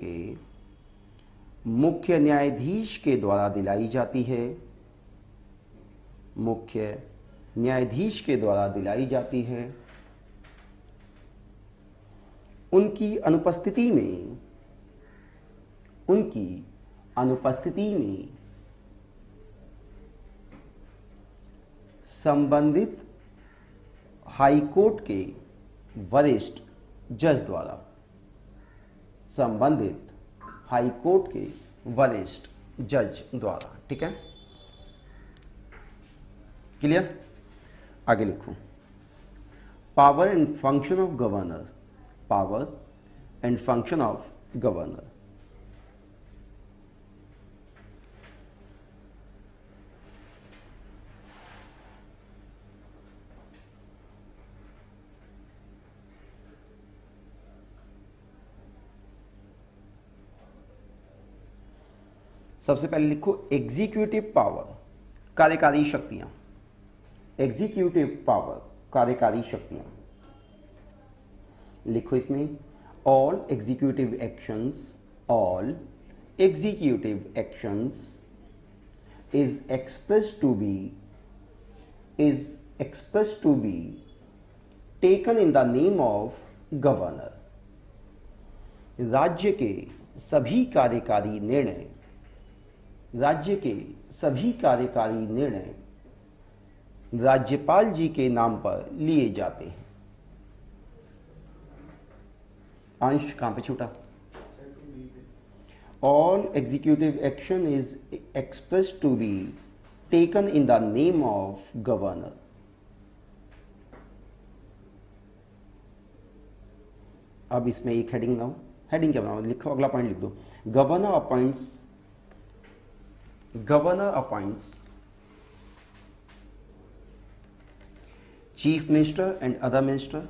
के मुख्य न्यायाधीश के द्वारा दिलाई जाती है, मुख्य न्यायाधीश के द्वारा दिलाई जाती है। उनकी अनुपस्थिति में संबंधित हाईकोर्ट के वरिष्ठ जज द्वारा, संबंधित हाईकोर्ट के वरिष्ठ जज द्वारा। ठीक है, क्लियर? आगे लिखो, power and function of governor, power and function of governor. सबसे पहले लिखो एग्जीक्यूटिव पावर, कार्यकारी शक्तियां, एग्जीक्यूटिव पावर, कार्यकारी शक्तियां। लिखो इसमें all executive actions, all executive actions is express to be taken in the name of governor. राज्य के सभी कार्यकारी निर्णय, राज्य के सभी कार्यकारी निर्णय राज्यपाल जी के नाम पर लिए जाते हैं। अंश कहां पे छूटा? All executive action is express to be taken in the name of governor. अब इसमें एक हेडिंग बनाओ। हेडिंग क्या बनाओ? लिखो, अगला पॉइंट लिख दो, governor appoints chief minister and other minister.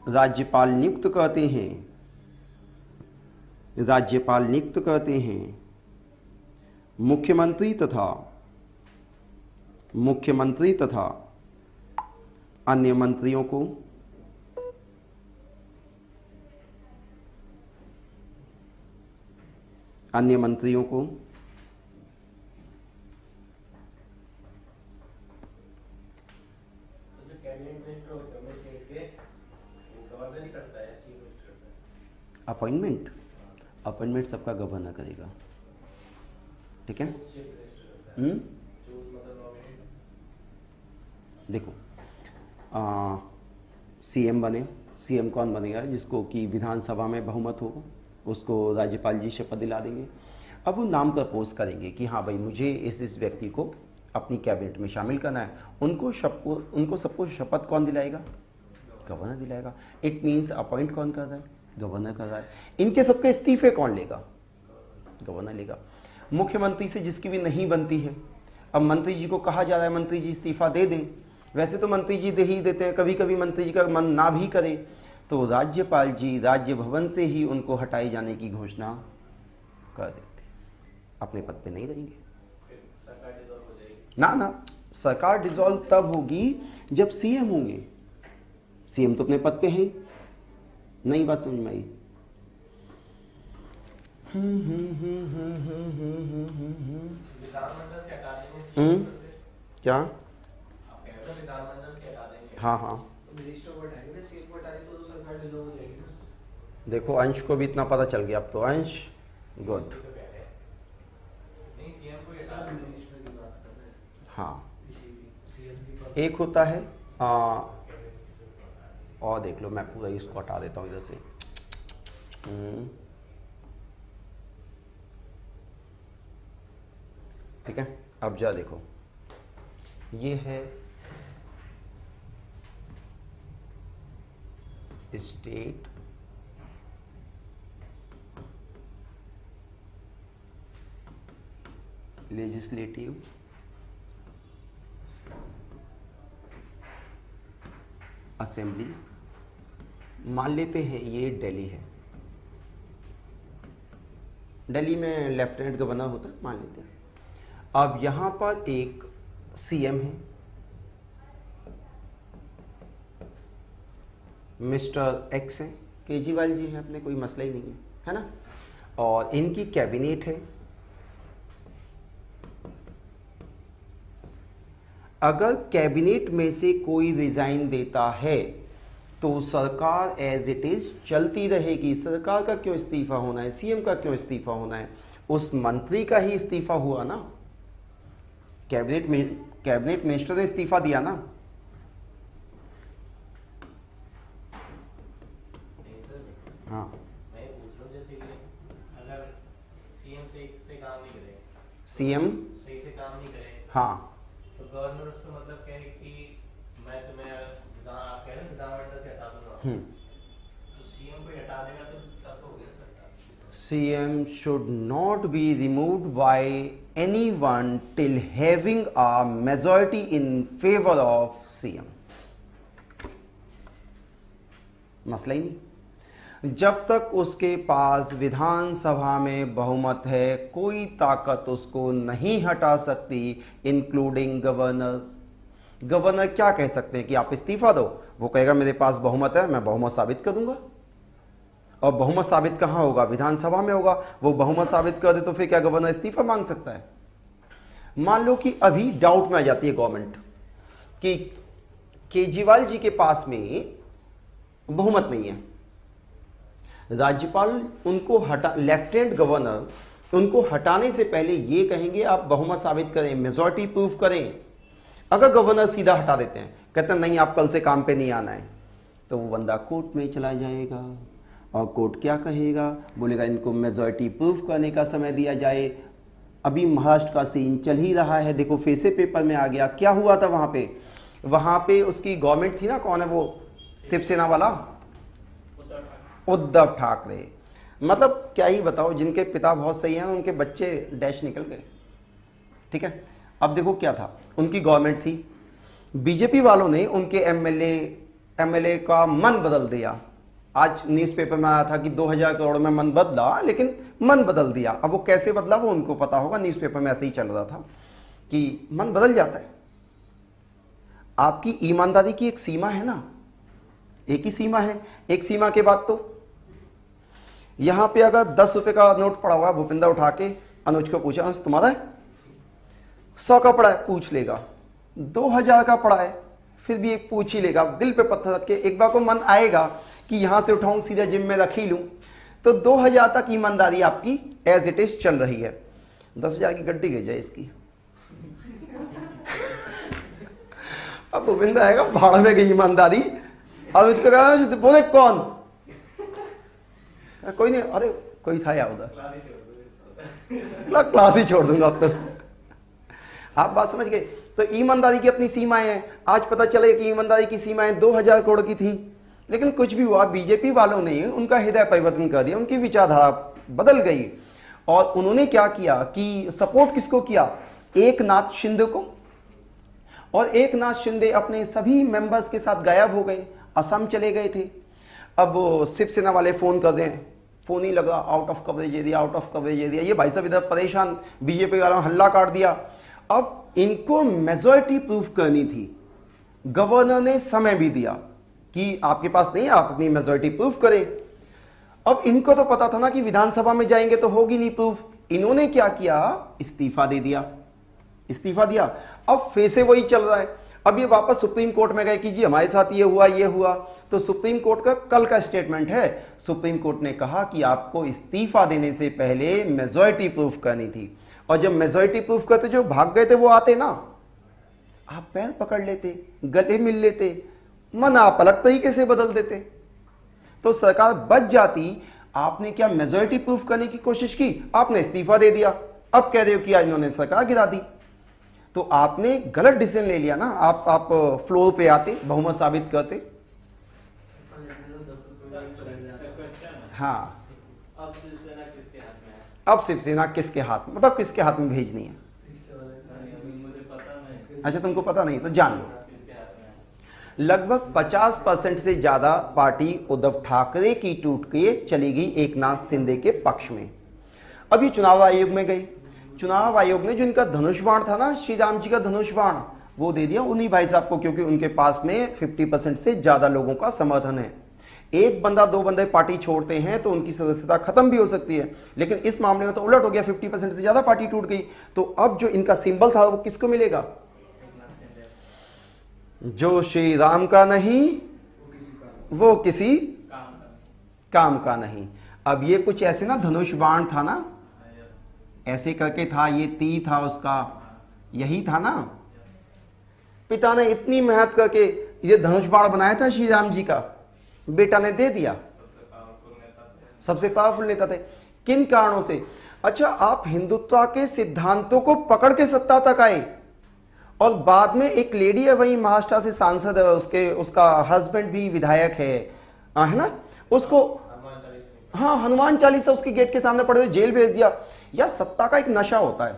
राज्यपाल नियुक्त करते हैं मुख्यमंत्री तथा मुख्यमंत्री तथा अन्य मंत्रियों को जो कैबिनेट मिनिस्टर होते हैं स्टेट के, गवर्नर ही करता है, चीफ मिनिस्टर करता है। अपॉइंटमेंट सबका गवर्नर करेगा, ठीक है। चीफ मिनिस्टर करता है। चूज मतलब नॉमिनेट। देखो सीएम बने, सीएम कौन बनेगा? जिसको कि विधानसभा में बहुमत होगा, उसको राज्यपाल जी शपथ दिला देंगे। अब वो नाम प्रपोज करेंगे कि हाँ भाई मुझे इस व्यक्ति को अपनी कैबिनेट में शामिल करना है। उनको सबको शपथ कौन दिलाएगा? गवर्नर दिलाएगा। इट मीन्स अपॉइंट कौन कर रहा है? गवर्नर कर रहा है। इनके सबके इस्तीफे कौन लेगा? गवर्नर लेगा। मुख्यमंत्री से जिसकी भी नहीं बनती है, अब मंत्री जी को कहा जा रहा है मंत्री जी इस्तीफा दे दें, वैसे तो मंत्री जी दे ही देते हैं, कभी कभी मंत्री जी का मन ना भी करे तो राज्यपाल जी राज्य भवन से ही उनको हटाए जाने की घोषणा कर देते, अपने पद पे नहीं रहेंगे। सरकार डिसॉल्व हो जाएगी। ना, सरकार डिसॉल्व तब होगी जब सीएम होंगे। सीएम तो अपने पद पे हैं। नई बात समझ में आई? विधानमंडल से हटा देंगे। क्या? आप कह रहे हो विधानमंडल से हटा देंगे। हाँ तो मिनिस्टर को हटाएंगे ना, सीएम को हटाएंगे तो सरकार डिसॉल्व हो जाएगी ना। देखो अंश को भी इतना पता चल गया अब तो। अंश गुड। नहीं, सीएम को ही हटा देंगे। मिनिस्टर की बात कर रहे हैं। हाँ, सीएम की बात। एक होता है और देख लो, मैं पूरा इसको हटा देता हूँ इधर से। ठीक है, अब जा देखो, ये है स्टेट लेजिस्लेटिव असेंबली। मान लेते हैं ये दिल्ली है, दिल्ली में लेफ्टिनेंट गवर्नर होता है, मान लेते हैं। अब यहां पर एक सीएम है, मिस्टर एक्स है, केजरीवाल जी हैं अपने, कोई मसला ही नहीं है ना। और इनकी कैबिनेट है। अगर कैबिनेट में से कोई रिजाइन देता है तो सरकार एज इट इज चलती रहेगी। सरकार का क्यों इस्तीफा होना है? सीएम का क्यों इस्तीफा होना है? उस मंत्री का ही इस्तीफा हुआ ना, कैबिनेट मिनिस्टर ने इस्तीफा दिया ना। हाँ, मैं ये पूछ रहा हूँ, जैसे कि अगर सीएम से काम नहीं करे, सीएम सही से काम नहीं करे, हाँ, तो गवर्नर उसका मतलब क्या है कि मैं तुम्हें आप कह रहे हैं विधानमंडल से हटा दूंगा, तो सीएम को ही हटा देगा तो तब तो हो गया सरकार। CM should not be removed by anyone till having a majority in favor of CM। मसला ही नहीं। जब तक उसके पास विधानसभा में बहुमत है, कोई ताकत उसको नहीं हटा सकती, इंक्लूडिंग गवर्नर। गवर्नर क्या कह सकते हैं कि आप इस्तीफा दो, वो कहेगा मेरे पास बहुमत है, मैं बहुमत साबित कर दूंगा। और बहुमत साबित कहां होगा? विधानसभा में होगा। वो बहुमत साबित कर दे तो फिर क्या गवर्नर इस्तीफा मांग सकता है? मान लो कि अभी डाउट में आ जाती है गवर्नमेंट कि केजरीवाल जी के पास में बहुमत नहीं है, राज्यपाल उनको लेफ्टिनेंट गवर्नर उनको हटाने से पहले ये कहेंगे आप बहुमत साबित करें, मेजॉरिटी प्रूव करें। अगर गवर्नर सीधा हटा देते हैं, कहते हैं नहीं आप कल से काम पे नहीं आना है, तो वो बंदा कोर्ट में चला जाएगा और कोर्ट क्या कहेगा? बोलेगा इनको मेजॉरिटी प्रूव करने का समय दिया जाए। अभी महाराष्ट्र का सीन चल ही रहा है, देखो फिर से पेपर में आ गया। क्या हुआ था वहां पे उसकी गवर्नमेंट थी ना, कौन है वो शिवसेना वाला, उद्धव ठाकरे। मतलब क्या ही बताओ, जिनके पिता बहुत सही हैं उनके बच्चे डैश निकल गए। ठीक है, अब देखो क्या था, उनकी गवर्नमेंट थी, बीजेपी वालों ने उनके एमएलए का मन बदल दिया। आज न्यूज़पेपर में आया था कि 2000 करोड़ में मन बदला, लेकिन मन बदल दिया। अब वो कैसे बदला वो उनको पता होगा, न्यूज़पेपर में ऐसे ही चल रहा था कि मन बदल जाता है। आपकी ईमानदारी की एक सीमा है ना, एक ही सीमा है, एक सीमा के बाद तो यहां पे अगर 10 रुपए का नोट पड़ा हुआ, भूपिंदर उठा के अनुज को पूछा, तुम्हारा है? 100 का पड़ा है, पूछ लेगा। 2000 का पड़ा है, फिर भी एक पूछ ही लेगा, दिल पे पत्थर रख के। एक बार को मन आएगा कि यहां से उठाऊं सीधा जिम में रख ही लूं, तो 2000 तक ईमानदारी आपकी एज इट इज चल रही है। 10,000 की गड्डी गिर जाए इसकी, अब भूपिंदर आएगा भाड़ में गई ईमानदारी। और उसको कहा बोले कौन? कोई नहीं, अरे कोई था यार उधर, क्लास ही छोड़ दूंगा अब तो। आप बात समझ गए? तो ईमानदारी की अपनी सीमाएं हैं। आज पता चले कि ईमानदारी की सीमाएं 2000 करोड़ की थी, लेकिन कुछ भी हुआ, बीजेपी वालों ने उनका हृदय परिवर्तन कर दिया, उनकी विचारधारा बदल गई। और उन्होंने क्या किया कि सपोर्ट किसको किया? एकनाथ शिंदे को। और एकनाथ शिंदे अपने सभी मेंबर्स के साथ गायब हो गए, असम चले गए थे। अब शिवसेना वाले फोन कर दें, फोन ही लगा, out of coverage area, out of coverage area. ये भाई साहब इधर परेशान, बीजेपी वालों हल्ला काट दिया। अब इनको मेजॉरिटी प्रूफ करनी थी, गवर्नर ने समय भी दिया कि आपके पास नहीं है, आप अपनी मेजॉरिटी प्रूफ करें। अब इनको तो पता था ना कि विधानसभा में जाएंगे तो होगी नहीं प्रूफ। इन्होंने क्या किया? इस्तीफा दे दिया, इस्तीफा दिया। अब फिर से वही चल रहा है। अब ये वापस सुप्रीम कोर्ट में गए कि जी हमारे साथ ये हुआ, ये हुआ। तो सुप्रीम कोर्ट का कल का स्टेटमेंट है, सुप्रीम कोर्ट ने कहा कि आपको इस्तीफा देने से पहले मेजॉरिटी प्रूफ करनी थी। और जब मेजॉरिटी प्रूफ करते, जो भाग गए थे वो आते ना, आप पैर पकड़ लेते, गले मिल लेते, मन आप अलग तरीके से बदल देते, तो सरकार बच जाती। आपने क्या मेजॉरिटी प्रूफ करने की कोशिश की? आपने इस्तीफा दे दिया। अब कह रहे हो कि आज इन्होंने सरकार गिरा दी, तो आपने गलत डिसीजन ले लिया ना। आप फ्लोर पे आते, बहुमत साबित करते। हाँ, अब शिवसेना किसके हाथ में है? अब शिवसेना किसके हाथ में, मतलब किसके हाथ में भेजनी है? मुझे पता नहीं। अच्छा, तुमको पता नहीं तो जान लो। किसके हाथ में है? लगभग 50% से ज्यादा पार्टी उद्धव ठाकरे की टूट के चली गई एकनाथ शिंदे के पक्ष में। अभी चुनाव आयोग में गई, चुनाव आयोग ने जो इनका धनुष बाण था ना, श्री राम जी का धनुष बाण, वो दे दिया उन्हीं भाई साहब को, क्योंकि उनके पास में 50% से ज्यादा लोगों का समर्थन है। एक बंदा, दो बंदे पार्टी छोड़ते हैं तो उनकी सदस्यता खत्म भी हो सकती है, लेकिन इस मामले में तो उलट हो गया, 50% से ज्यादा पार्टी टूट गई। तो अब जो इनका सिंबल था वो किसको मिलेगा? जो श्री राम का नहीं, वो किसी काम का नहीं। अब ये कुछ ऐसे ना, धनुष बाण था ना, ऐसे करके था, ये तीर था उसका, यही था ना। पिता ने इतनी मेहनत करके ये धनुष बाण बनाया था श्री राम जी का, बेटा ने दे दिया। सबसे पावरफुल नेता थे। किन कारणों से? अच्छा, आप हिंदुत्व के सिद्धांतों को पकड़ के सत्ता तक आए, और बाद में एक लेडी है वही महाराष्ट्र से सांसद है, उसका हस्बैंड भी विधायक है ना, उसको हाँ हनुमान चालीसा उसके गेट के सामने पड़े, जेल भेज दिया। या सत्ता का एक नशा होता है,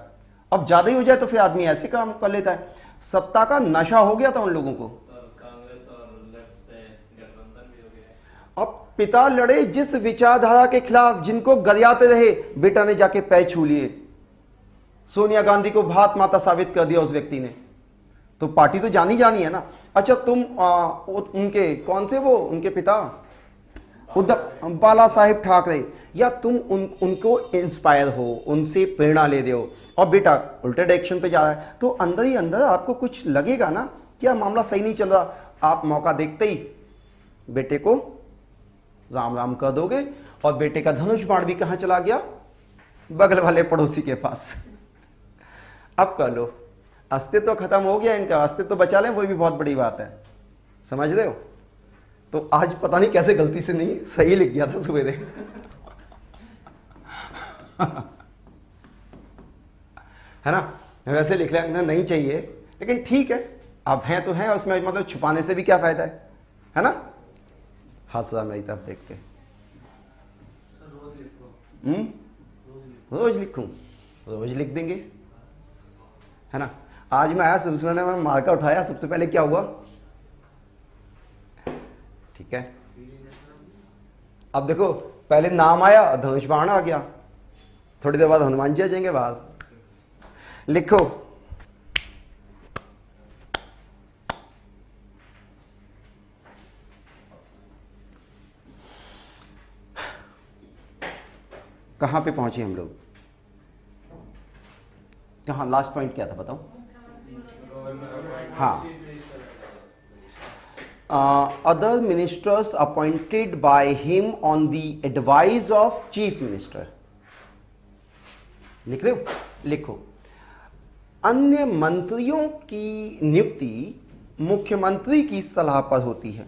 अब ज्यादा ही हो जाए तो फिर आदमी ऐसे काम कर लेता है। सत्ता का नशा हो गया था उन लोगों को। कांग्रेस और लेफ्ट से गठबंधन भी हो गया। अब पिता लड़े जिस विचारधारा के खिलाफ, जिनको गरियाते रहे, बेटा ने जाके पैर छू लिए। सोनिया गांधी को भात माता साबित कर दिया उस व्यक्ति ने, तो पार्टी तो जानी जानी है ना। अच्छा, तुम उनके कौन थे वो, उनके पिता उद्धव बाला साहेब ठाकरे, या तुम उनको इंस्पायर हो, उनसे प्रेरणा ले रहे हो, और बेटा उल्टे डायरेक्शन पे जा रहा है, तो अंदर ही अंदर आपको कुछ लगेगा ना, क्या मामला सही नहीं चल रहा। आप मौका देखते ही बेटे को राम राम कर दोगे, और बेटे का धनुष बाण भी कहां चला गया? बगल वाले पड़ोसी के पास। अब कर लो, अस्तित्व खत्म हो गया इनका, अस्तित्व बचा लें, वो भी बहुत बड़ी बात है, समझ रहे हो। तो आज पता नहीं कैसे गलती से नहीं सही लिख गया था सवेरे। है ना, वैसे लिख लेना नहीं चाहिए, लेकिन ठीक है, अब हैं तो हैं, उसमें मतलब छुपाने से भी क्या फायदा है ना। हंस रहा मेरी तरफ देख के। रोज लिखूं, रोज लिख देंगे, है ना। आज मैं आया, सबसे पहले मैं मार्का उठाया, सबसे पहले क्या हुआ? ठीक है, अब देखो, पहले नाम आया, धनुष बाण आ गया, थोड़ी देर बाद हनुमान जी आ जाएंगे बाहर। लिखो, कहाँ पे पहुंचे हम लोग? कहाँ लास्ट पॉइंट क्या था बताओ? हाँ, other ministers appointed by him on the advice of chief minister. लिख रहे हो? लिखो, अन्य मंत्रियों की नियुक्ति मुख्यमंत्री की सलाह पर होती है।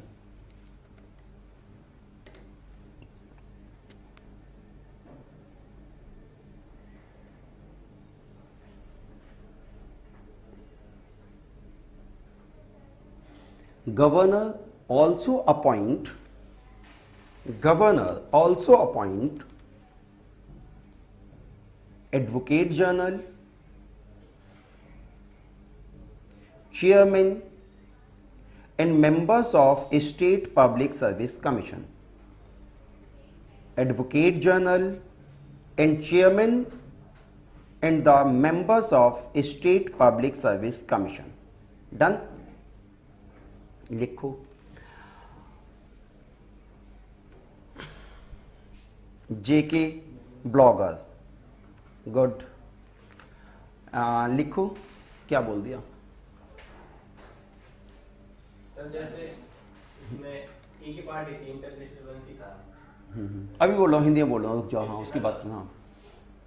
Governor also appoint advocate general, chairman and members of State Public Service Commission. Advocate general and chairman and the members of State Public Service Commission. Done? लिखो, जेके ब्लॉगर, गुड। लिखो, क्या बोल दिया? सर जैसे इसमें एक ही पार्टी थी, इंटर डिस्टर्बेंस था। अभी बोलो, हिंदी में बोलो, रुक जाओ। हाँ, उसकी बात। हाँ,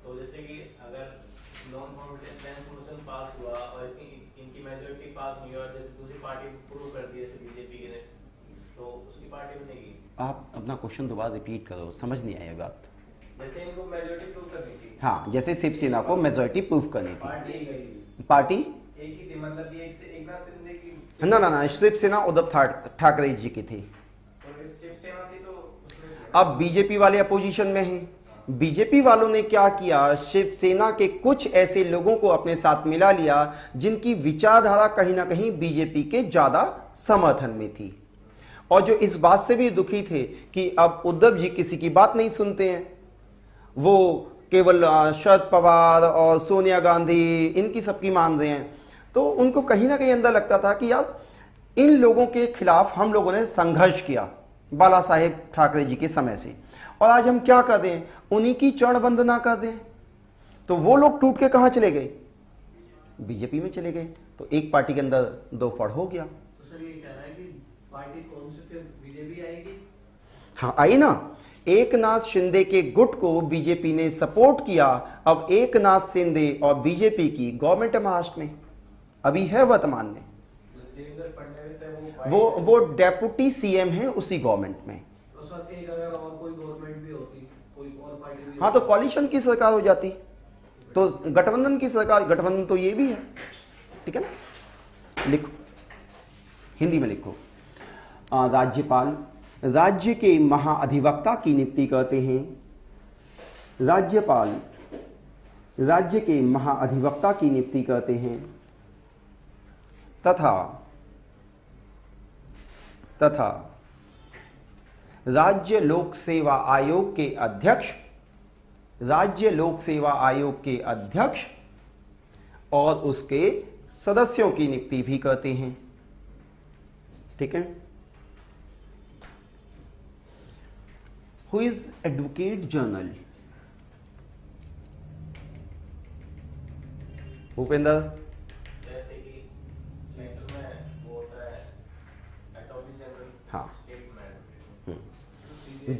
तो जैसे कि अगर नॉन कॉन्फिडेंस मोशन पास हुआ और इनकी मेजॉरिटी पास नहीं हुआ, जैसे दूसरी पार्टी प्रूव कर दी, जैसे बीजेपी के ने, तो उसकी पार्टी बनेगी। आप अपना क्वेश्चन दोबारा रिपीट करो, समझ नहीं आई बात। जैसे इनको मेजॉरिटी प्रूव करनी थी। हाँ, जैसे शिवसेना को मेजॉरिटी प्रूव करनी थी। पार्टी एक ही थी, मतलब ये एक नाथ शिंदे की। ना, शिवसेना उद्धव ठाकरे जी की थी। तो शिवसेना से तो अब बीजेपी वाले अपोजिशन में हैं। बीजेपी वालों ने क्या किया, शिवसेना के कुछ ऐसे लोगों को अपने साथ मिला लिया जिनकी विचारधारा कहीं ना कहीं बीजेपी के ज्यादा समर्थन में थी, और जो इस बात से भी दुखी थे कि अब उद्धव जी किसी की बात नहीं सुनते हैं, वो केवल शरद पवार और सोनिया गांधी इनकी सबकी मान रहे हैं। तो उनको कहीं ना कहीं अंदर लगता था कि यार इन लोगों के खिलाफ हम लोगों ने संघर्ष किया बाला साहेब ठाकरे जी के समय से, और आज हम क्या कर दें, उन्हीं की चरण वंदना कर दें। तो वो लोग टूट के कहां चले गए? बीजेपी में चले गए। तो एक पार्टी के अंदर दो फड़ हो गया। तो सर ये कह रहा है कि पार्टी कौन सी फिर बीजेपी आएगी? हाँ, आई ना। एक नाथ शिंदे के गुट को बीजेपी ने सपोर्ट किया। अब एक नाथ शिंदे और बीजेपी की गवर्नमेंट है महाराष्ट्र में, अभी है वर्तमान में। वो डेप्यूटी सीएम है उसी गवर्नमेंट में। तो सर एक अगर और कोई गवर्नमेंट भी होती, कोई और पार्टी भी हाँ, तो कॉलिशन की सरकार हो जाती, तो गठबंधन की सरकार, गठबंधन तो ये भी है। ठीक है ना? लिखो, हिंदी में लिखो। राज्यपाल राज्य के महाअधिवक्ता की नियुक्ति करते हैं। राज्यपाल राज्य के महाअधिवक्ता की नियुक्ति करते हैं तथा राज्य लोक सेवा आयोग के अध्यक्ष और उसके सदस्यों की नियुक्ति भी करते हैं। ठीक है? Who is advocate general? Bhupendra? जैसे कि सेंटर में वो होता है अटॉर्नी जनरल। हाँ, स्टेट में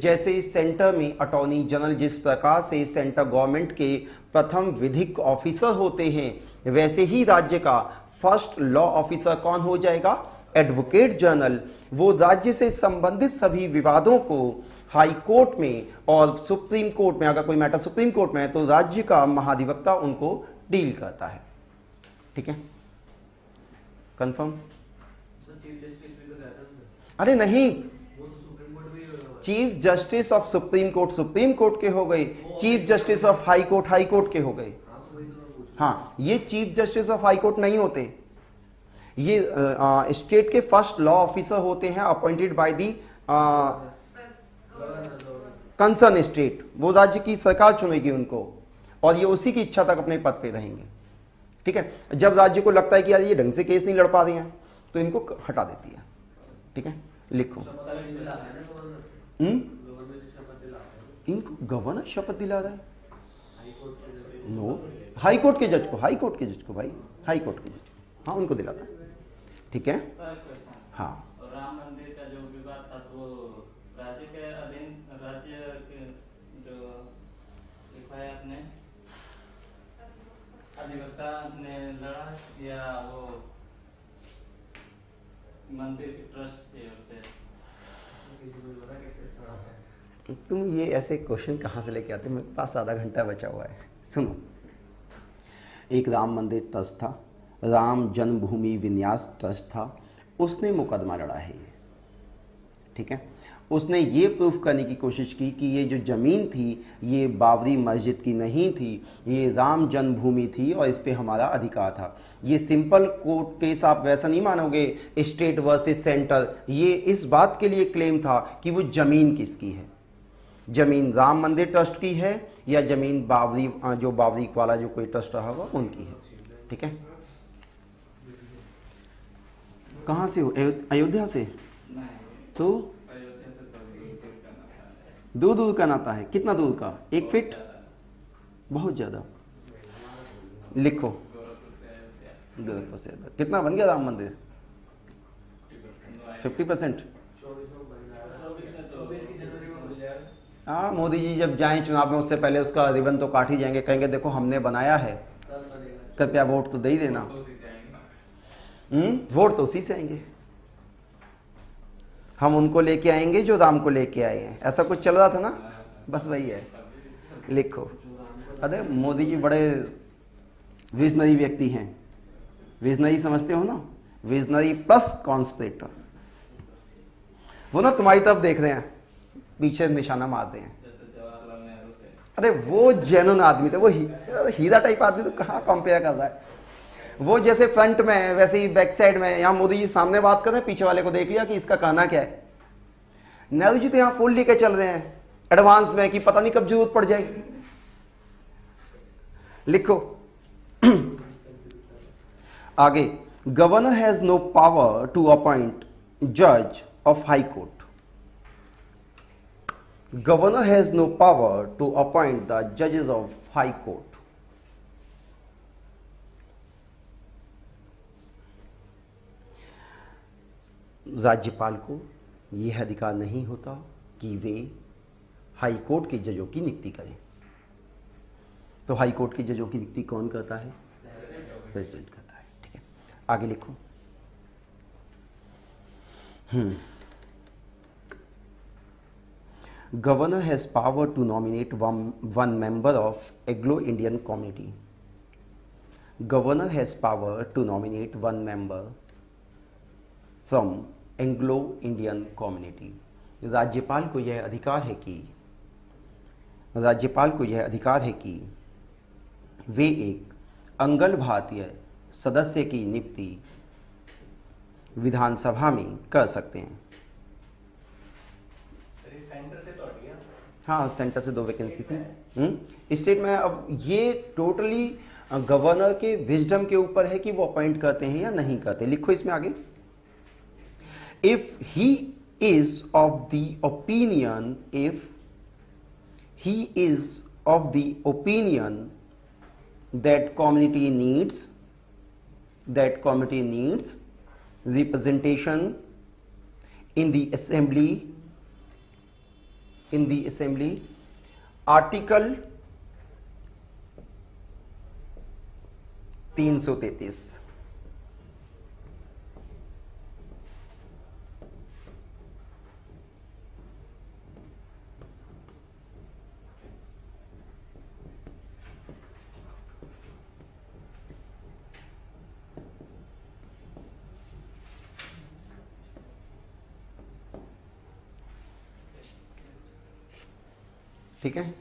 जैसे सेंटर में अटॉर्नी जनरल जिस प्रकार से सेंटर गवर्नमेंट के प्रथम विधिक ऑफिसर होते हैं, वैसे ही राज्य का फर्स्ट लॉ ऑफिसर कौन हो जाएगा? Advocate general. वो राज्य से संबंधित सभी विवादों को हाई कोर्ट में और सुप्रीम कोर्ट में, अगर कोई मैटर सुप्रीम कोर्ट में है तो राज्य का महाधिवक्ता उनको डील करता है। ठीक है? कंफर्म? चीफ जस्टिस भी तो रहता है। अरे नहीं, वो तो सुप्रीम कोर्ट भी chief justice of supreme court के हो गए, chief justice of high court के हो गए। हाँ, ये chief justice of high court नहीं होते, ये स्टेट के फर्स्ट लॉ ऑफिसर होते हैं, appointed by the concern state. वो राज्य की सरकार चुनेगी उनको, और ये उसी की इच्छा तक अपने पद पे रहेंगे। ठीक है? जब राज्य को लगता है कि यार ये ढंग से केस नहीं लड़ पा रहे हैं तो इनको हटा देती है। ठीक है? लिखो। इनको गवर्नर शपथ दिला रहा है। नो, हाई कोर्ट के जज को, हाई कोर्ट के जज को भाई, हाई कोर्ट के जज को, हाँ उनको दिलाता है। ठीक है, सर क्वेश्चन, हाँ राम मंदिर का जो विवाद था तो वो राज्य के अधीन, राज्य के जो लिखा है आपने अधिवक्ता ने लड़ा या वो मंदिर की ट्रस्ट की ओर से? तुम ये ऐसे क्वेश्चन कहाँ से लेके आते हो, मेरे पास आधा घंटा बचा हुआ है। सुनो, एक राम मंदिर ट्रस्ट था, राम जन्मभूमि विन्यास ट्रस्ट था, उसने मुकदमा लड़ा है ये। ठीक है, उसने ये प्रूफ करने की कोशिश की कि ये जो ज़मीन थी ये बाबरी मस्जिद की नहीं थी, ये राम जन्मभूमि थी और इस पे हमारा अधिकार था। ये सिंपल कोर्ट केस आप वैसा नहीं मानोगे, स्टेट वर्सेस सेंटर, ये इस बात के लिए क्लेम था कि वो ज़मीन किसकी है, ज़मीन राम मंदिर ट्रस्ट की है या ज़मीन बाबरी, जो बाबरी वाला जो कोई ट्रस्ट रहा होगा उनकी है। ठीक है, कहाँ से हो, अयोध्या से? नहीं, तो अयोध्या से तो दूर का नाता है। दूर दूर का नाता है, कितना दूर का? 1 फीट, बहुत ज़्यादा। लिखो, गोरखपुर से अयोध्या गोरखपुर से इधर। कितना बन गया राम मंदिर? 50%। 24 की जनवरी में खुल जाएगा। हाँ, मोदी जी जब जाएं चुनाव में उससे पहले उसका रिबन तो काट ही जाएंगे, कहेंगे देखो हमने बनाया है, कल बनेगा। कृपया वोट तो दे ही देना। तो उसी से आएंगे ना। वोट तो उसी से आएंगे, हम उनको लेके आएंगे जो राम को लेके आए हैं। ऐसा कुछ चल रहा था ना, बस वही है। लिखो, अरे मोदी जी बड़े विजनरी व्यक्ति हैं, विजनरी समझते हो ना, विजनरी प्लस कॉन्स्पिरेटर। वो ना तुम्हारी तरफ देख रहे हैं, पीछे निशाना मार रहे हैं। जैसे जवाहरलाल नेहरू थे। अरे वो जेन्युइन आदमी थे, वो हीरा टाइप आदमी, तो कहाँ कंपेयर कर रहा है। वो जैसे फ्रंट में है वैसे ही बैक साइड में। यहाँ मोदी जी सामने बात कर रहे हैं, पीछे वाले को देख लिया कि इसका कहना क्या है। नेहरू जी तो यहाँ फुल लेके चल रहे हैं एडवांस में कि पता नहीं कब जरूरत पड़ जाएगी। लिखो आगे, governor has no power to appoint जज of high court. Governor has no power to appoint the जजेस ऑफ हाई कोर्ट। राज्यपाल को यह अधिकार नहीं होता कि वे हाई कोर्ट के जजों की नियुक्ति करें। तो हाई कोर्ट के जजों की नियुक्ति कौन करता है? प्रेसिडेंट करता है। ठीक है, आगे लिखो। Governor has power to nominate one member of Anglo Indian community. Governor has power to nominate one member from Anglo Indian community. राज्यपाल को यह अधिकार है कि वे एक अंगल भारतीय सदस्य की नियुक्ति विधानसभा में कर सकते हैं। सेंटर से तो हट गया। हाँ, सेंटर से 2 वैकेंसी थी। स्टेट में अब ये टोटली गवर्नर के विजडम के ऊपर है कि वो अपॉइंट करते हैं या नहीं करते। लिखो इसमें आगे, if he is of the opinion that community needs representation in the assembly, article 333। ठीक है,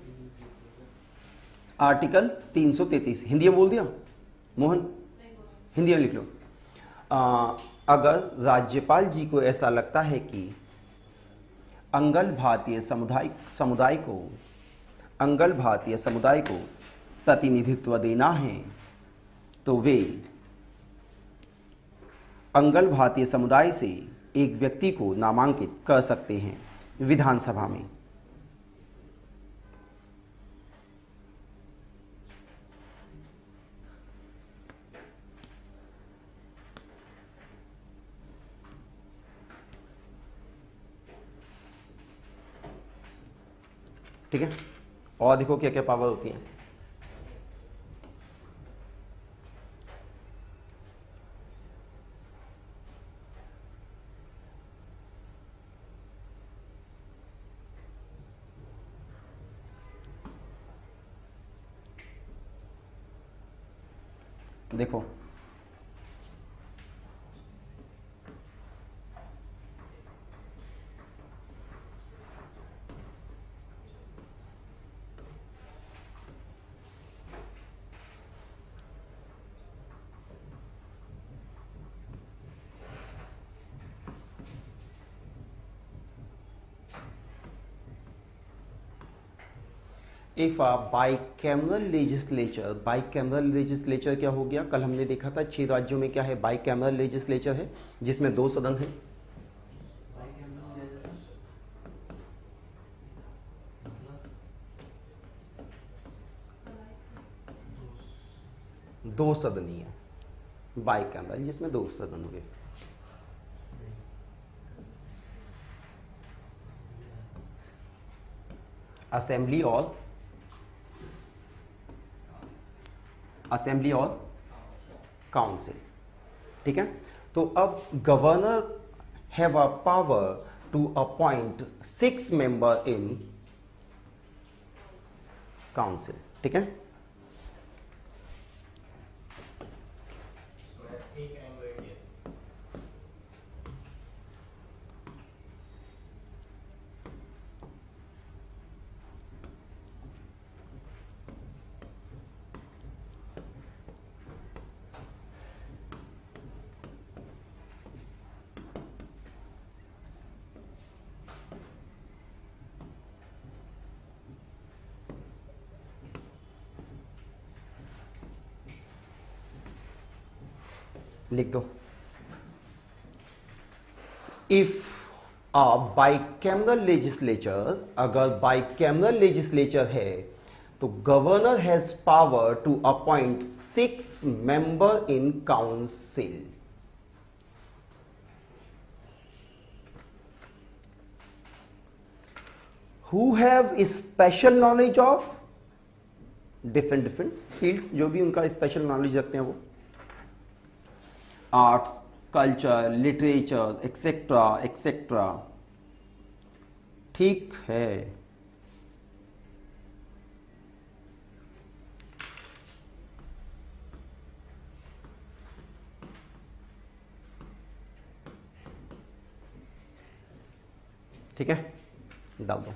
आर्टिकल 333 हिंदी में बोल दिया मोहन, हिंदी में लिख लो। अगर राज्यपाल जी को ऐसा लगता है कि अंगल भारतीय समुदाय को प्रतिनिधित्व देना है तो वे अंगल भारतीय समुदाय से एक व्यक्ति को नामांकित कर सकते हैं विधानसभा में। ठीक है। और देखो क्या क्या पावर होती हैं। देखो इफ अ बाइकैमरल लेजिस्लेचर क्या हो गया, कल हमने देखा था 6 राज्यों में क्या है, बाइकैमरल लेजिस्लेचर है जिसमें 2 सदन है। दो सदनी है बाइकैमरल, जिसमें 2 सदन हुए। असेंबली और काउंसिल, ठीक है। तो अब governor have a power to appoint 6 member in council, ठीक है। लिख दो, इफ अ बाइकैमरल लेजिस्लेचर, अगर बाइकैमरल लेजिस्लेचर है तो governor has power to appoint 6 member in council. Who have special knowledge of different fields, जो भी उनका स्पेशल नॉलेज रखते हैं वो, arts, culture, literature, etcetera etcetera, ठीक है। ठीक है, डाल दो।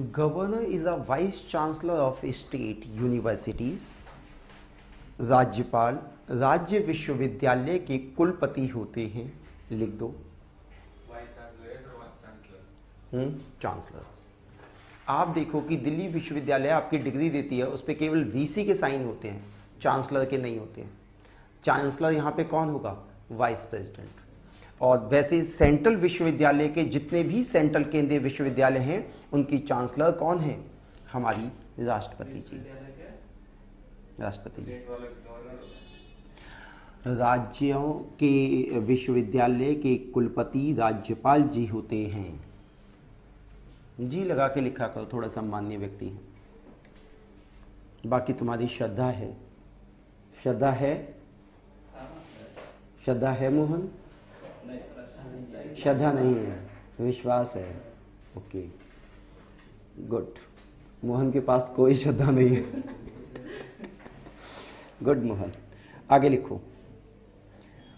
Governor is a vice chancellor of state universities. राज्यपाल राज्य विश्वविद्यालय के कुलपति होते हैं, लिख दो। चांसलर। आप देखो कि दिल्ली विश्वविद्यालय आपकी डिग्री देती है, उस पर केवल वीसी के साइन होते हैं, चांसलर के नहीं होते हैं। चांसलर यहाँ पे कौन होगा, वाइस प्रेसिडेंट। और वैसे सेंट्रल विश्वविद्यालय के जितने भी सेंट्रल केंद्रीय विश्वविद्यालय हैं उनकी चांसलर कौन है, हमारी राष्ट्रपति जी। राष्ट्रपति जी। राज्यों के विश्वविद्यालय के कुलपति राज्यपाल जी होते हैं। जी लगा के लिखा करो, थोड़ा सम्मान्य व्यक्ति है। बाकी तुम्हारी श्रद्धा है, श्रद्धा है, श्रद्धा है मोहन, श्रद्धा नहीं है, विश्वास है। ओके गुड, मोहन के पास कोई श्रद्धा नहीं है। गुड मोहन, आगे लिखो।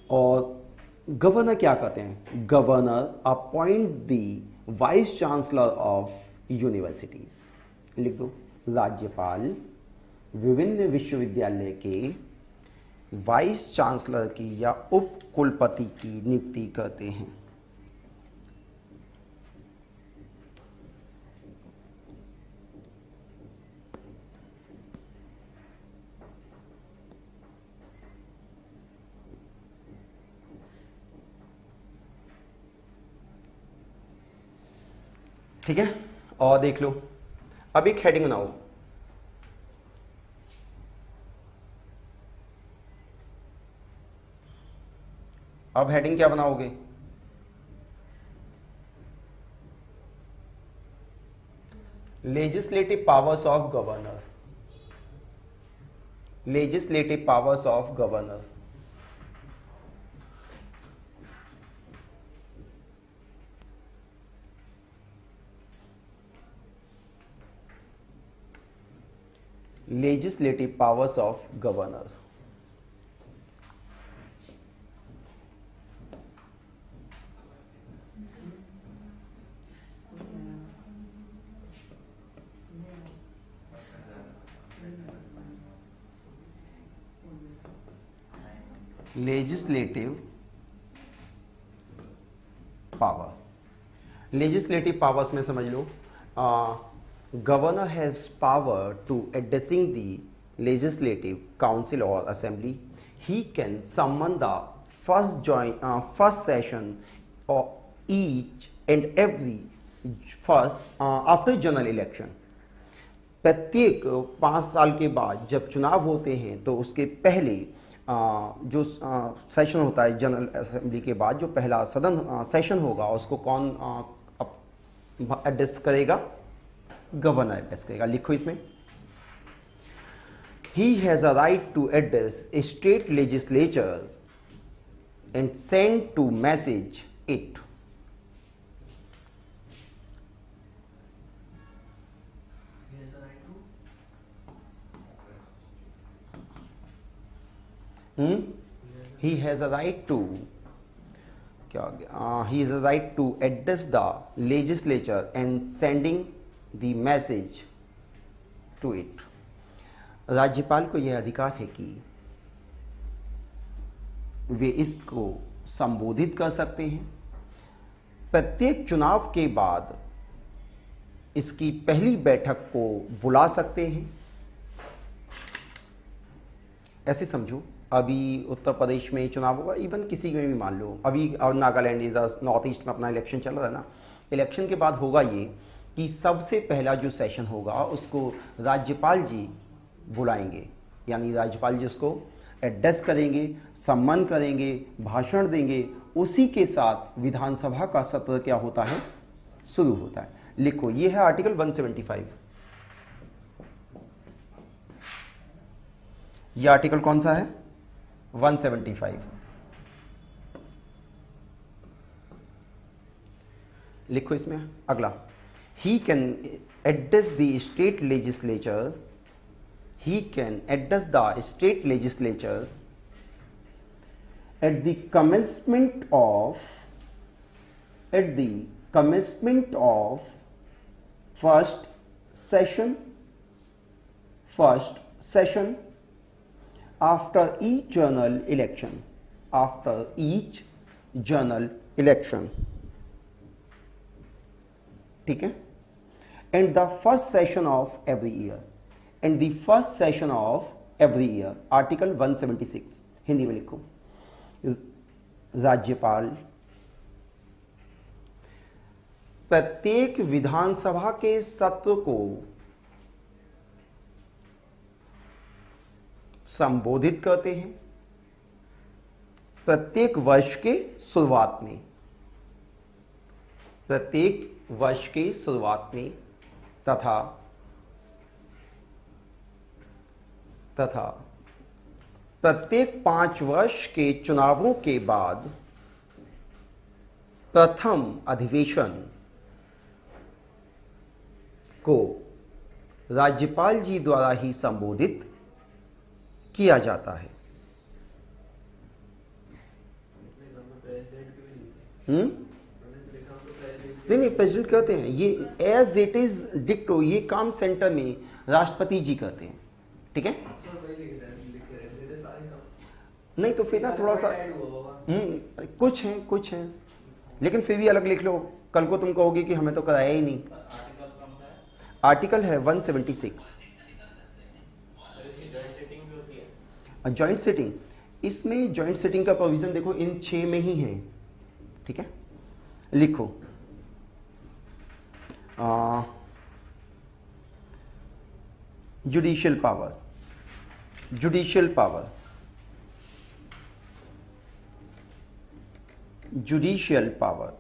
और गवर्नर क्या कहते हैं, governor appoint the vice chancellor of universities, लिख दो। राज्यपाल विभिन्न विश्वविद्यालय के वाइस चांसलर की या उप कुलपति की नियुक्ति करते हैं। ठीक है, और देख लो। अब एक हेडिंग बनाओ। अब हेडिंग क्या बनाओगे? Legislative powers of governor. Legislative powers of governor. Legislative powers of governor. Legislative power. Legislative powers में समझ लो, governor has power to addressing the legislative council or assembly. He can summon the first session of each and every after general election. प्रत्येक 5 साल के बाद जब चुनाव होते हैं तो उसके पहले जो सेशन होता है जनरल असेंबली के बाद, जो पहला सदन सेशन होगा उसको कौन एड्रेस करेगा? गवर्नर एड्रेस करेगा। लिखो इसमें, he has a right to address a state legislature and send to message it. He has a right to he has a right to address the legislature and sending the message to it. राज्यपाल को यह अधिकार है कि वे इसको संबोधित कर सकते हैं। प्रत्येक चुनाव के बाद इसकी पहली बैठक को बुला सकते हैं। ऐसे समझो, अभी उत्तर प्रदेश में चुनाव होगा, इवन किसी में भी मान लो, अभी और नागालैंड इधर नॉर्थ ईस्ट में अपना इलेक्शन चल रहा है ना, इलेक्शन के बाद होगा ये कि सबसे पहला जो सेशन होगा उसको राज्यपाल जी बुलाएंगे, यानी राज्यपाल जी उसको एड्रेस करेंगे, सम्मान करेंगे, भाषण देंगे। उसी के साथ विधानसभा का सत्र क्या होता है? शुरू होता है। लिखो, ये है आर्टिकल 175। ये आर्टिकल कौन सा है? 175। लिखो इसमें अगला, he can address the state legislature, he can address the state legislature at the commencement of first session after each general election, ठीक है, and the first session of every year, article 176। Hindi में लिखो, राज्यपाल प्रत्येक विधानसभा के सत्र को संबोधित करते हैं प्रत्येक वर्ष के शुरुआत में, तथा प्रत्येक 5 वर्ष के चुनावों के बाद प्रथम अधिवेशन को राज्यपाल जी द्वारा ही संबोधित किया जाता है। नहीं, प्रेसिडेंट कहते हैं, ये एज इट इज डिक्टो, ये काम सेंटर में राष्ट्रपति जी कहते हैं, ठीक है। नहीं तो फिर ना थोड़ा सा कुछ है लेकिन फिर भी अलग लिख लो, कल को तुम कहोगे कि हमें तो कराया ही नहीं। आर्टिकल है 176। जॉइंट सेटिंग, इसमें जॉइंट सेटिंग का प्रोविजन देखो इन 6 में ही है, ठीक है। लिखो, judicial power, judicial power, judicial power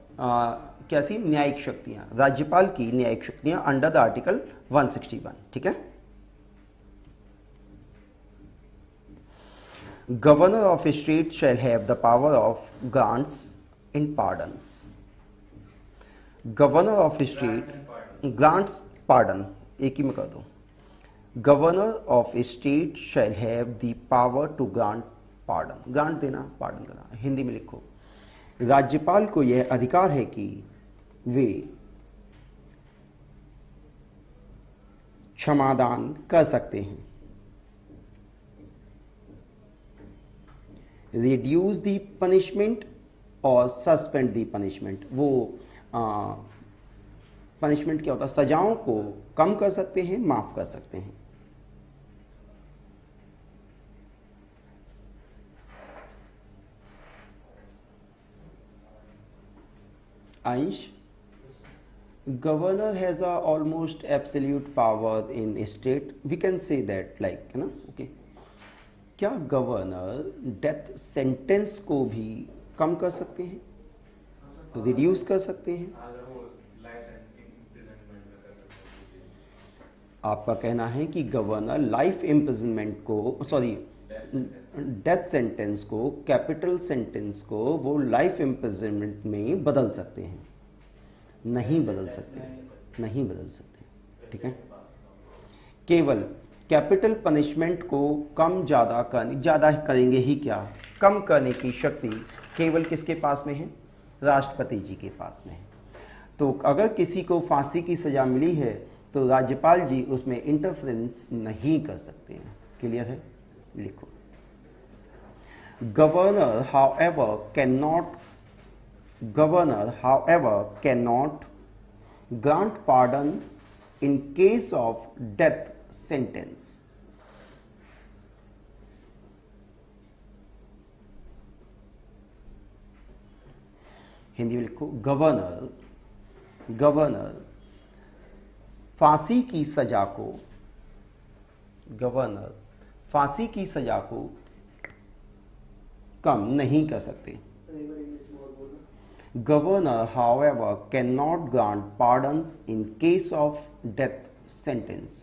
कैसी? न्यायिक शक्तियां, राज्यपाल की न्यायिक शक्तियां अंडर द आर्टिकल 161, ठीक है। Governor of state shall have the power of grants in pardons. Governor of state, grants pardon एक ही में कर दो। Governor of state shall have the power to grant pardon, grant देना, पार्डन करना। हिंदी में लिखो, राज्यपाल को यह अधिकार है कि वे क्षमादान कर सकते हैं, रिड्यूस द पनिशमेंट और सस्पेंड द पनिशमेंट। वो पनिशमेंट क्या होता है? सजाओं को कम कर सकते हैं, माफ कर सकते हैं। अंश, governor has a almost absolute power in state, we can say that, like, है ना, okay। क्या गवर्नर डेथ सेंटेंस को भी कम कर सकते हैं, रिड्यूस कर सकते हैं? अगर वो लाइफ इम्प्रिजनमेंट में कर सकते हैं। आपका कहना है कि गवर्नर लाइफ इम्प्रिजनमेंट को, सॉरी, डेथ सेंटेंस को, कैपिटल सेंटेंस को वो लाइफ इम्प्रिजनमेंट में बदल सकते हैं? नहीं बदल सकते, नहीं बदल सकते, ठीक है। केवल कैपिटल पनिशमेंट को कम ज़्यादा करेंगे ही क्या, कम करने की शक्ति केवल किसके पास में है? राष्ट्रपति जी के पास में है। तो अगर किसी को फांसी की सज़ा मिली है तो राज्यपाल जी उसमें इंटरफेरेंस नहीं कर सकते हैं। क्लियर है? लिखो, governor however cannot grant pardons in case of death sentence। Hindi में लिखो, गवर्नर फांसी की सजा को कम नहीं कर सकते। Governor, however, cannot grant pardons in case of death sentence।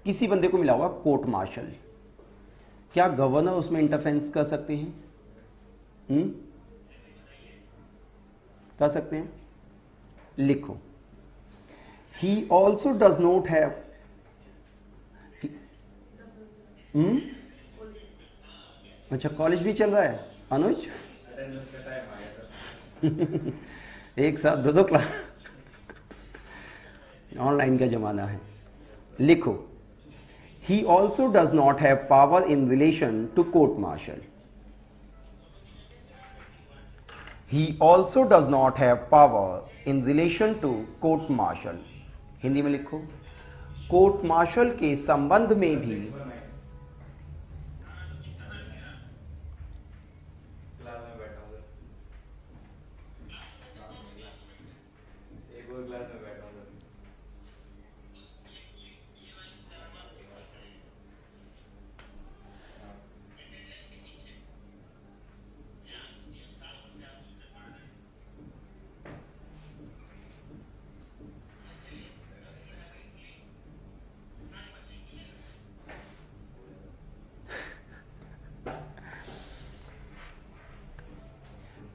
किसी बंदे को मिला हुआ कोर्ट मार्शल, क्या गवर्नर उसमें इंटरफेरेंस कर सकते हैं? कर सकते हैं? लिखो, he also does not have अच्छा, कॉलेज भी चल रहा है अनुज? एक साथ दो क्लास, ऑनलाइन का जमाना है। लिखो, he also does not have power in relation to court martial। He also does not have power in relation to court martial। Hindi में लिखो, कोर्ट मार्शल के संबंध में भी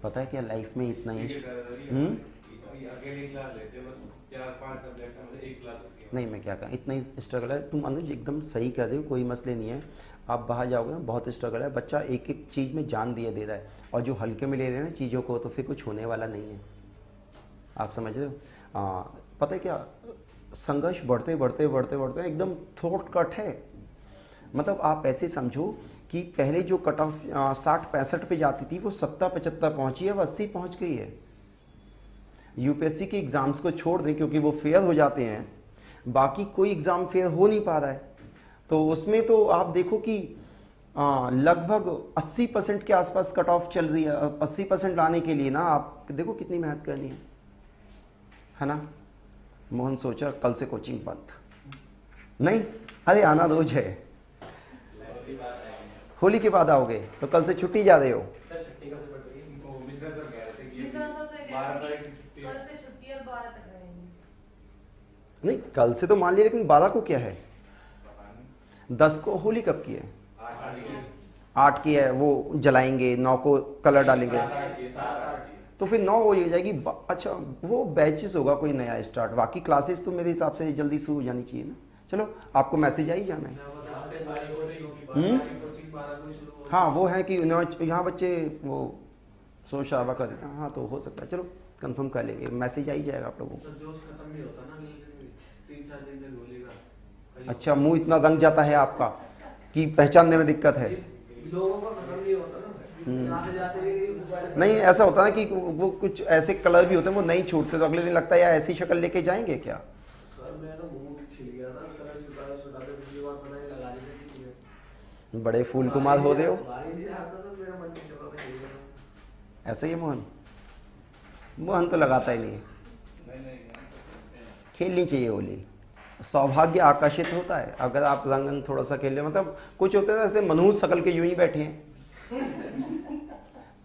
पता है क्या, लाइफ में इतना ही अकेले क्लास लेते हैं, बस 4-5 सब्जेक्ट में एक क्लास होती है। नहीं, मैं क्या कहूँ, इतना ही स्ट्रगल है। तुम अनुज एकदम सही कह रहे हो, कोई मसले नहीं है। आप बाहर जाओगे ना, बहुत स्ट्रगल है। बच्चा एक एक चीज़ में जान दे रहा है, और जो हल्के में ले रहे हैं ना चीज़ों को, तो फिर कुछ होने वाला नहीं है। आप समझ रहे हो? पता है क्या, संघर्ष बढ़ते बढ़ते बढ़ते बढ़ते एकदम थ्रोट कट है। मतलब आप ऐसे समझो कि पहले जो कट ऑफ 60-65 पे जाती थी, वो 70-75 पहुंची है, वो 80 पहुंच गई है। यूपीएससी के एग्ज़ाम्स को छोड़ दें, क्योंकि वो फेयर हो जाते हैं, बाकी कोई एग्ज़ाम फेयर हो नहीं पा रहा है। तो उसमें तो आप देखो कि लगभग 80% के आसपास कट ऑफ चल रही है। 80% लाने के लिए ना आप देखो कितनी मेहनत करनी है ना। मोहन सोचा कल से कोचिंग बंद, नहीं, अरे आना रोज है। होली के बाद आओगे तो कल से छुट्टी जा रहे हो। छुट्टी कब से पड़ रही है? वो मिश्रा सर कह रहे थे कि मिश्रा सर तो कह 12 रहे तारीख थे की कि छुट्टी है। कल से छुट्टी और 12 तक रहेंगे। नहीं, कल से तो मान लिया, लेकिन 12 को क्या है? पता नहीं, 10 को होली कब की है? 8 तारीख की, 8 की है, वो जलाएंगे, 9 को कलर डालेंगे, 7 8 की, 7 8 की। तो फिर 9 हो जाएगी। अच्छा, वो बैचेस होगा कोई नया स्टार्ट, बाकी क्लासेस तो मेरे हिसाब से जल्दी शुरू हो जानी चाहिए ना। चलो, आपको मैसेज आ ही जाना है। यहाँ पे सारी कोचिंग कोचिंग 12 को शुरू हो हाँ, वो है कि यहाँ बच्चे वो शोर शराबा कर देते हैं। हाँ, तो हो सकता है, चलो कंफर्म कर लेंगे, मैसेज आ ही जाएगा आप लोगों को। तो जोश खत्म नहीं होता ना, लेकिन 3-4 दिन तक होली का। अच्छा, मुंह इतना रंग जाता है आपका कि पहचानने में दिक्कत है। लोगों का खत्म नहीं होता ना, आते जाते ही नहीं, ऐसा होता है कि वो कुछ ऐसे कलर भी होते हैं वो नहीं छूटते, तो अगले दिन लगता है यार ऐसी शक्ल लेके जाएंगे क्या। सर मैं तो मुंह छिल गया था, कलर छुटाते पिछली बार पता नहीं लगा दी थी किसी ने। बड़े फूल कुमार हो रहे हो। बारी नहीं आता तो मेरा मन नहीं चला, मैं खेल गया। ऐसे ही है मोहन। मोहन तो लगाता ही नहीं है। नहीं, खेलनी चाहिए होली, सौभाग्य आकर्षित होता है अगर आप रंग थोड़ा सा खेल ले। मतलब कुछ होते हैं ऐसे मनहूस शकल के यूं ही बैठे हैं।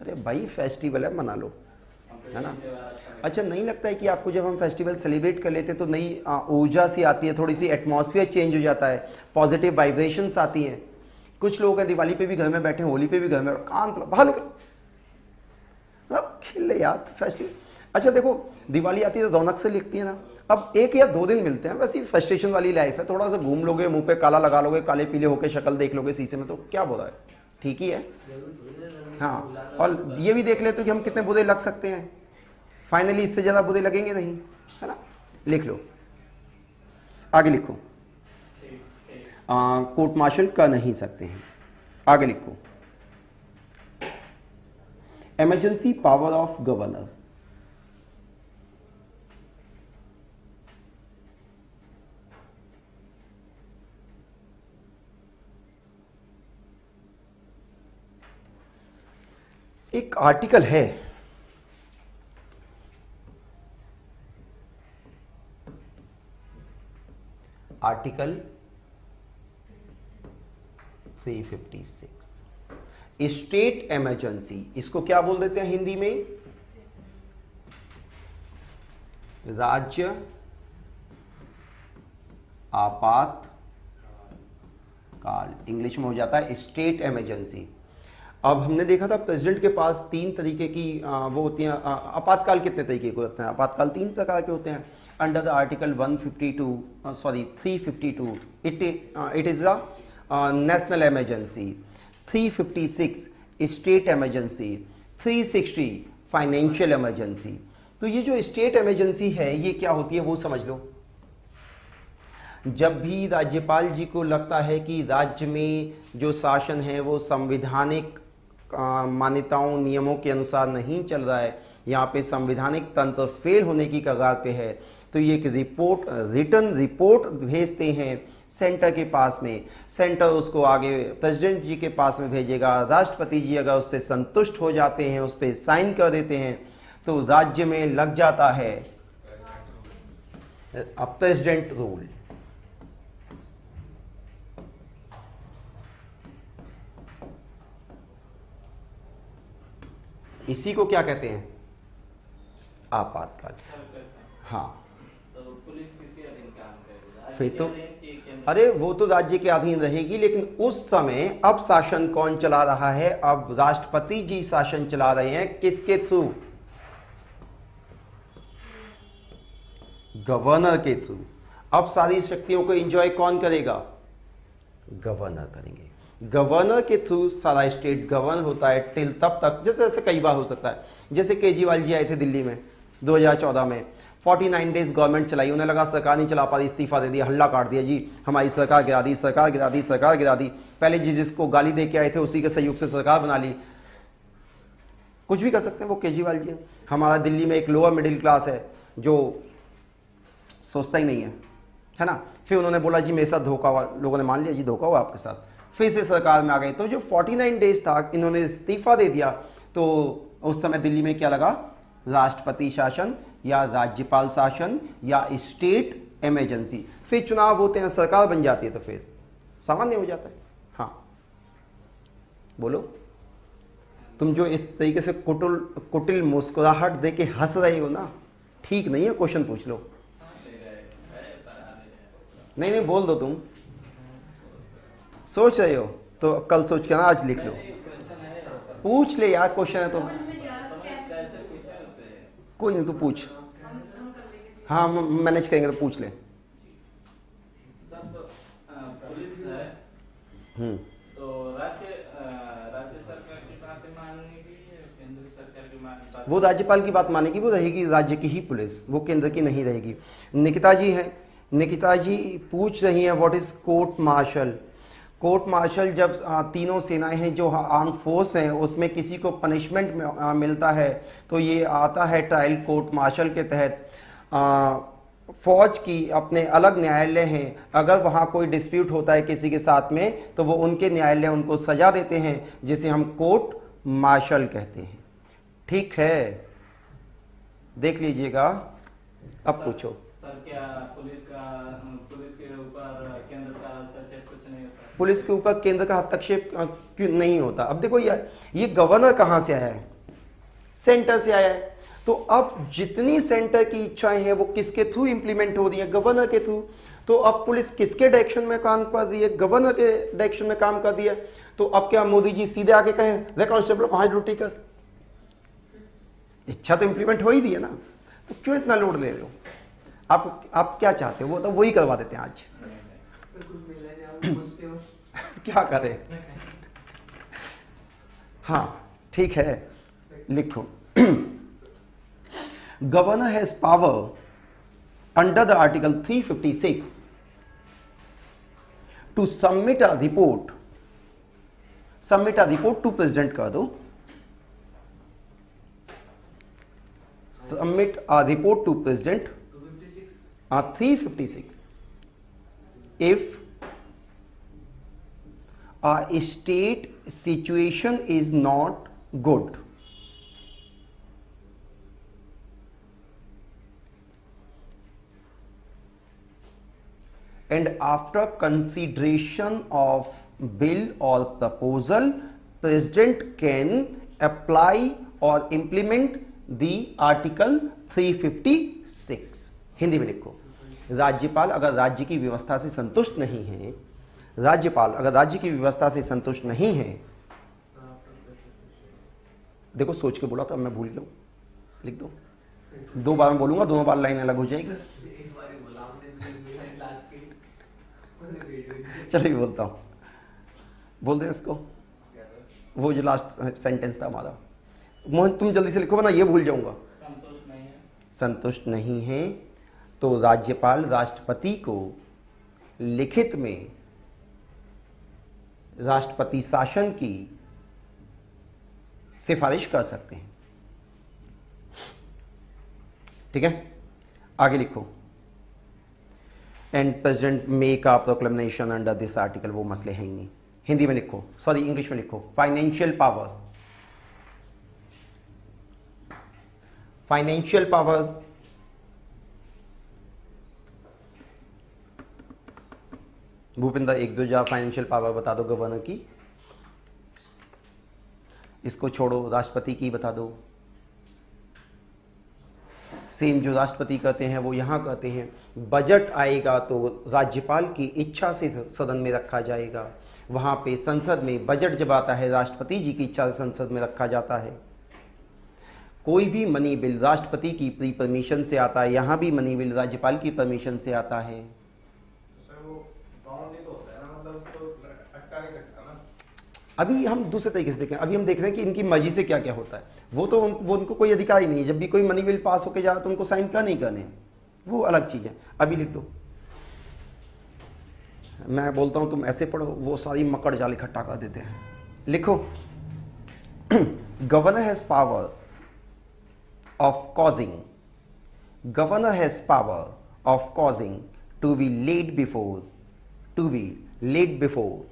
अरे भाई, फेस्टिवल है, मना लो, है ना। अच्छा, नहीं लगता है कि आपको जब हम फेस्टिवल सेलिब्रेट कर लेते हैं तो नई ऊर्जा सी आती है, थोड़ी सी एटमॉस्फेयर चेंज हो जाता है, पॉजिटिव वाइब्रेशंस आती हैं। कुछ लोग हैं दिवाली पे भी घर में बैठे, होली पे भी घर में, कान बाहर निकल, अब खेल ले यार फेस्टिवल। अच्छा देखो, दिवाली आती है तो रौनक से लिखती है ना। अब 1 या 2 दिन मिलते हैं, वैसे फ्रस्ट्रेशन वाली लाइफ है, थोड़ा सा घूम लोगे, मुंह पे काला लगा लोगे, काले पीले होके शक्ल देख लोगे शीशे में, तो क्या बुरा है, ठीक ही है। हाँ, और ये भी देख लेते हो कि हम कितने बुरे लग सकते हैं। फाइनली इससे ज़्यादा बुरे लगेंगे नहीं, है ना। लिख लो, आगे लिखो। कोर्ट मार्शल कर नहीं सकते हैं, आगे लिखो। इमरजेंसी पावर ऑफ गवर्नर, एक आर्टिकल है, आर्टिकल 356, स्टेट इमरजेंसी। इसको क्या बोल देते हैं हिंदी में? राज्य आपातकाल, इंग्लिश में हो जाता है स्टेट इमरजेंसी। अब हमने देखा था प्रेसिडेंट के पास 3 तरीके की वो होती हैं। आपातकाल कितने तरीके के होते हैं? आपातकाल 3 प्रकार के होते हैं। Under the article 352 it is a national emergency, 356 state emergency, 360 financial emergency. तो ये जो स्टेट इमरजेंसी है ये क्या होती है वो समझ लो। जब भी राज्यपाल जी को लगता है कि राज्य में जो शासन है वो संवैधानिक मान्यताओं नियमों के अनुसार नहीं चल रहा है, यहाँ पे संवैधानिक तंत्र फेल होने की कगार पे है, तो ये एक रिपोर्ट, रिटर्न रिपोर्ट भेजते हैं सेंटर के पास में। सेंटर उसको आगे प्रेसिडेंट जी के पास में भेजेगा। राष्ट्रपति जी अगर उससे संतुष्ट हो जाते हैं, उस पर साइन कर देते हैं, तो राज्य में लग जाता है प्रेसिडेंट रूल। इसी को क्या कहते हैं? आपातकाल। हाँ, तो पुलिस किसके अधीन काम करेगी? फिर तो राज्य के अधीन कि केंद्र? अरे वो तो राज्य के अधीन रहेगी, लेकिन उस समय अब शासन कौन चला रहा है? अब राष्ट्रपति जी शासन चला रहे हैं। किसके थ्रू? गवर्नर के थ्रू। अब सारी शक्तियों को एंजॉय कौन करेगा? गवर्नर करेंगे। गवर्नर के थ्रू सारा स्टेट गवर्न होता है टिल तब तक, जैसे ऐसे कई बार हो सकता है। जैसे केजरीवाल जी आए थे दिल्ली में 2014 में, 49 डेज गवर्नमेंट चलाई, उन्हें लगा सरकार नहीं चला पा रही, इस्तीफा दे दिया, हल्ला काट दिया जी हमारी सरकार गिरा दी, सरकार गिरा दी, सरकार गिरा दी। पहले जी जिसको गाली दे के आए थे उसी के सहयोग से सरकार बना ली। कुछ भी कर सकते हैं वो केजरीवाल जी। हमारा दिल्ली में एक लोअर मिडिल क्लास है जो सोचता ही नहीं है ना। फिर उन्होंने बोला जी मेरे साथ धोखा हुआ, लोगों ने मान लिया जी धोखा हुआ आपके साथ। फिर से सरकार में आ गए। तो जो 49 डेज था इन्होंने इस्तीफा दे दिया, तो उस समय दिल्ली में क्या लगा, राष्ट्रपति शासन या राज्यपाल शासन या स्टेट इमरजेंसी। फिर चुनाव होते हैं, सरकार बन जाती है, तो फिर सामान्य हो जाता है। हाँ बोलो, तुम जो इस तरीके से कुटिल मुस्कुराहट दे के हंस रहे हो ना, ठीक नहीं है, क्वेश्चन पूछ लो। नहीं बोल दो, तुम सोच रहे हो तो कल सोच के ना आज लिख लो, पूछ ले यार, क्वेश्चन है तो समझ में नहीं आ रहा कैसे कोई नहीं, तू पूछ। हम कर लेंगे। हाँ मैनेज करेंगे, तो पूछ ले। सब तो पुलिस है तो राज्य सरकार की बातें मानने की या केंद्र सरकार की मानने की? वो राज्यपाल की बात मानेगी, वो रहेगी राज्य की ही पुलिस, वो केंद्र की नहीं रहेगी। निकिता जी हैं, निकिता जी पूछ रही हैं what is court martial. Court martial जब तीनों सेनाएं हैं जो आर्म फोर्स हैं उसमें किसी को पनिशमेंट मिलता है तो ये आता है ट्रायल कोर्ट मार्शल के तहत। फौज की अपने अलग न्यायालय हैं, अगर वहाँ कोई डिस्प्यूट होता है किसी के साथ में तो वो उनके न्यायालय उनको सजा देते हैं, जिसे हम कोर्ट मार्शल कहते हैं। ठीक है, देख लीजिएगा। अब पूछो। सर क्या पुलिस के ऊपर केंद्र का हस्तक्षेप कुछ नहीं होता? पुलिस के ऊपर केंद्र का हस्तक्षेप क्यों नहीं होता? अब देखो यार, ये गवर्नर कहाँ से आया है? सेंटर से आया है। तो अब जितनी सेंटर की इच्छाएं हैं वो किसके थ्रू इंप्लीमेंट हो रही है? गवर्नर के थ्रू। तो अब पुलिस किसके डायरेक्शन में काम कर रही है? गवर्नर के डायरेक्शन में काम कर दिया। तो अब क्या मोदी जी सीधे आके कहें रे कांस्टेबल वहां ड्यूटी कर? इच्छा तो इंप्लीमेंट हो ही रही है ना, तो क्यों इतना लोड ले रहे हो? आप क्या चाहते हो? वो तो वही करवा देते हैं आज। कुछ मिले नहीं, आप पूछते हो क्या करें? हाँ ठीक है, लिखो। Governor has power under the article 356 to submit a report. Submit a report to president कर दो। Submit a report to president 356 if a state situation is not good, and after consideration of bill or proposal, president can apply or implement the article 356। Hindi में लिखो, राज्यपाल अगर राज्य की व्यवस्था से संतुष्ट नहीं है, राज्यपाल अगर राज्य की व्यवस्था से संतुष्ट नहीं है, देखो सोच के बोला था, मैं भूल गया, लिख दो। 2 बार मैं बोलूंगा, दोनों बार लाइन अलग हो जाएगी। चलिए बोलता हूं, बोल दे इसको, वो जो लास्ट सेंटेंस था हमारा। मोहन तुम जल्दी से लिखो वरना ये भूल जाऊंगा। संतुष्ट नहीं है। संतुष्ट नहीं है तो राज्यपाल राष्ट्रपति को लिखित में राष्ट्रपति शासन की सिफारिश कर सकते हैं। ठीक है, आगे लिखो। And president make a proclamation under this article, वो मसले हैं ही नहीं। हिंदी में लिखो, सॉरी इंग्लिश में लिखो। Financial power, financial power Bhupinder 1-2 jar financial power बता दो गवर्नर की। इसको छोड़ो, राष्ट्रपति की बता दो। सेम जो राष्ट्रपति कहते हैं वो यहां कहते हैं। बजट आएगा तो राज्यपाल की इच्छा से सदन में रखा जाएगा। वहां पे संसद में बजट जब आता है राष्ट्रपति जी की इच्छा से संसद में रखा जाता है। कोई भी मनी बिल राष्ट्रपति की प्री परमिशन से आता है, यहां भी मनी बिल राज्यपाल की परमिशन से आता है। अभी हम दूसरे तरीके से देखें, अभी हम देख रहे हैं कि इनकी मर्जी से क्या क्या होता है। वो उनको कोई अधिकार ही नहीं है। जब भी कोई मनी बिल पास होकर जा रहा तो उनको साइन करने ही करने हैं, वो अलग चीज है। अभी लिख दो, मैं बोलता हूं तुम ऐसे पढ़ो, वो सारी मकड़ जाल इकट्ठा कर देते हैं। लिखो, governor has power of causing, governor has power of causing to be laid before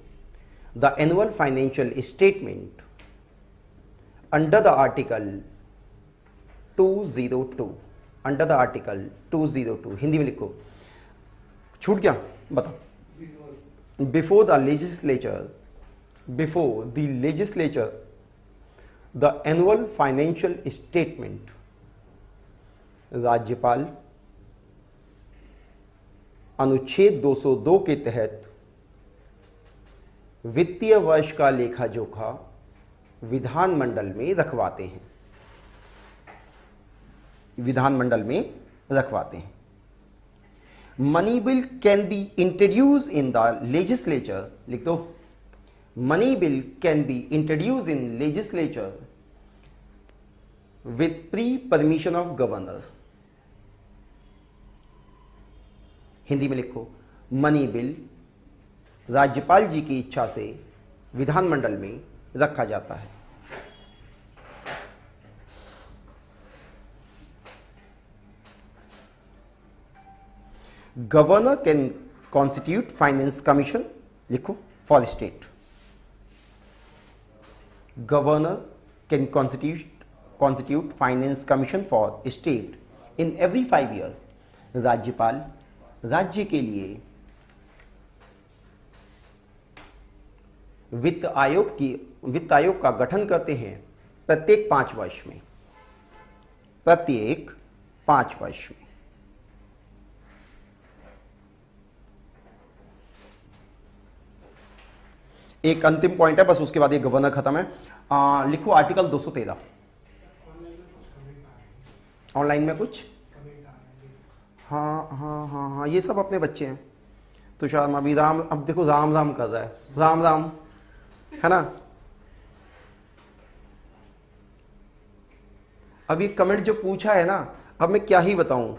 the annual financial statement under the article 202, under the article 202, Hindi में लिखो, छूट गया बताओ। Before the legislature the annual financial statement, राज्यपाल अनुच्छेद 202 के तहत वित्तीय वर्ष का लेखा जोखा विधानमंडल में रखवाते हैं, विधानमंडल में रखवाते हैं। Money bill can be introduce in the legislature, लिख दो, money bill can be introduce in legislature with pre permission of governor. Hindi में लिखो, मनी बिल राज्यपाल जी की इच्छा से विधानमंडल में रखा जाता है। Governor can constitute finance commission, लिखो, for state. Governor can constitute finance commission for state in every 5 year. राज्यपाल राज्य के लिए वित्त आयोग का गठन करते हैं प्रत्येक 5 वर्ष में, प्रत्येक 5 वर्ष में। एक अंतिम पॉइंट है बस, उसके बाद ये गवर्नर खत्म है। लिखो आर्टिकल 213। ऑनलाइन में कुछ, हाँ हाँ हाँ हाँ, ये सब अपने बच्चे हैं। तुषार अभी राम, अब देखो राम राम कर रहा है, राम राम, है ना। अभी कमेंट जो पूछा है ना, अब मैं क्या ही बताऊं।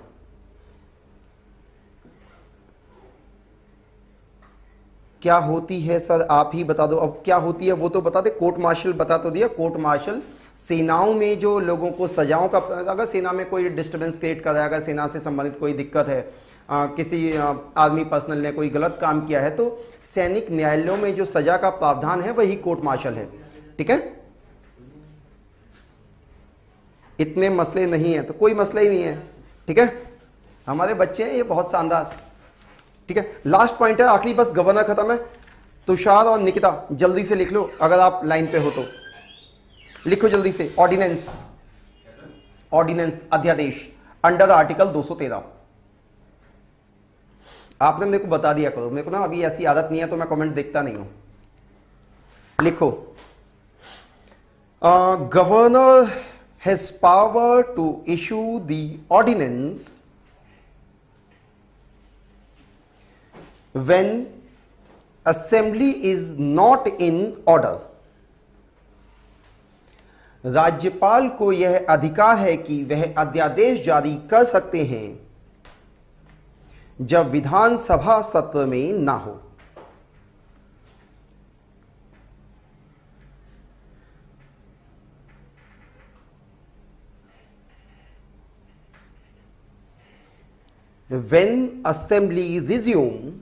क्या होती है सर, आप ही बता दो। अब क्या होती है वो तो बता दे। कोर्ट मार्शल बता तो दिया। कोर्ट मार्शल सेनाओं में जो लोगों को सजाओं का, अगर सेना में कोई डिस्टर्बेंस क्रिएट कर रहा है, अगर सेना से संबंधित कोई दिक्कत है, किसी आर्मी पर्सनल ने कोई गलत काम किया है, तो सैनिक न्यायालयों में जो सजा का प्रावधान है वही कोर्ट मार्शल है। ठीक है, इतने मसले नहीं है तो कोई मसला ही नहीं है। ठीक है, हमारे बच्चे हैं ये बहुत शानदार। ठीक है, लास्ट पॉइंट है, आखिरी, बस गवर्नर खत्म है। तुषार और निकिता जल्दी से लिख लो, अगर आप लाइन पे हो तो लिखो जल्दी से। ऑर्डिनेंस अध्यादेश अंडर आर्टिकल 213। आपने मेरे को बता दिया करो, मेरे को ना अभी ऐसी आदत नहीं है तो मैं कमेंट देखता नहीं हूं। लिखो, governor has power to issue the ordinance when assembly is not in order। राज्यपाल को यह अधिकार है कि वह अध्यादेश जारी कर सकते हैं जब विधानसभा सत्र में ना हो। When assembly resume,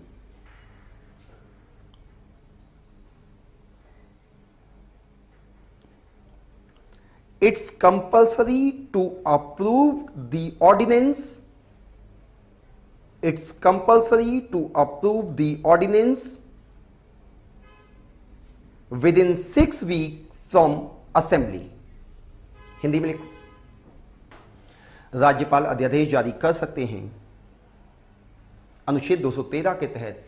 it's compulsory to approve the ordinance. It's compulsory to approve the ordinance within 6 weeks from assembly। Hindi में लिखो, राज्यपाल अध्यादेश जारी कर सकते हैं अनुच्छेद 213 के तहत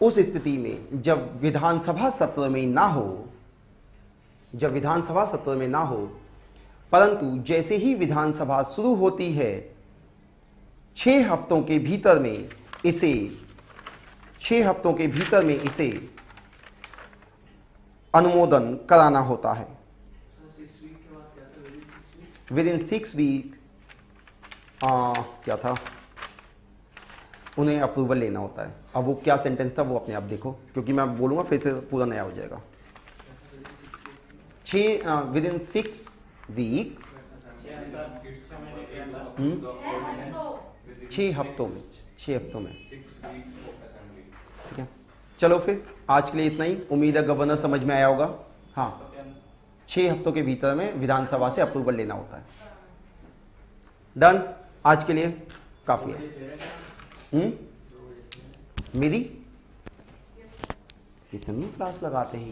उस स्थिति में जब विधानसभा सत्र में ना हो, जब विधानसभा सत्र में ना हो, परंतु जैसे ही विधानसभा शुरू होती है 6 हफ्तों के भीतर में इसे 6 हफ्तों के भीतर में इसे अनुमोदन कराना होता है। विद इन 6 वीक क्या था, उन्हें अप्रूवल लेना होता है। अब वो क्या सेंटेंस था वो अपने आप देखो, क्योंकि मैं बोलूंगा फिर से पूरा नया हो जाएगा। 6 विद इन 6 वीक, 6 हफ्तों में, 6 हफ्तों में, ठीक है, चलो फिर आज के लिए इतना ही। उम्मीद है गवर्नर समझ में आया होगा। हाँ, 6 हफ्तों के भीतर में विधानसभा से अप्रूवल लेना होता है। डन, आज के लिए काफी है। मेरी कितनी क्लास लगाते हैं ये।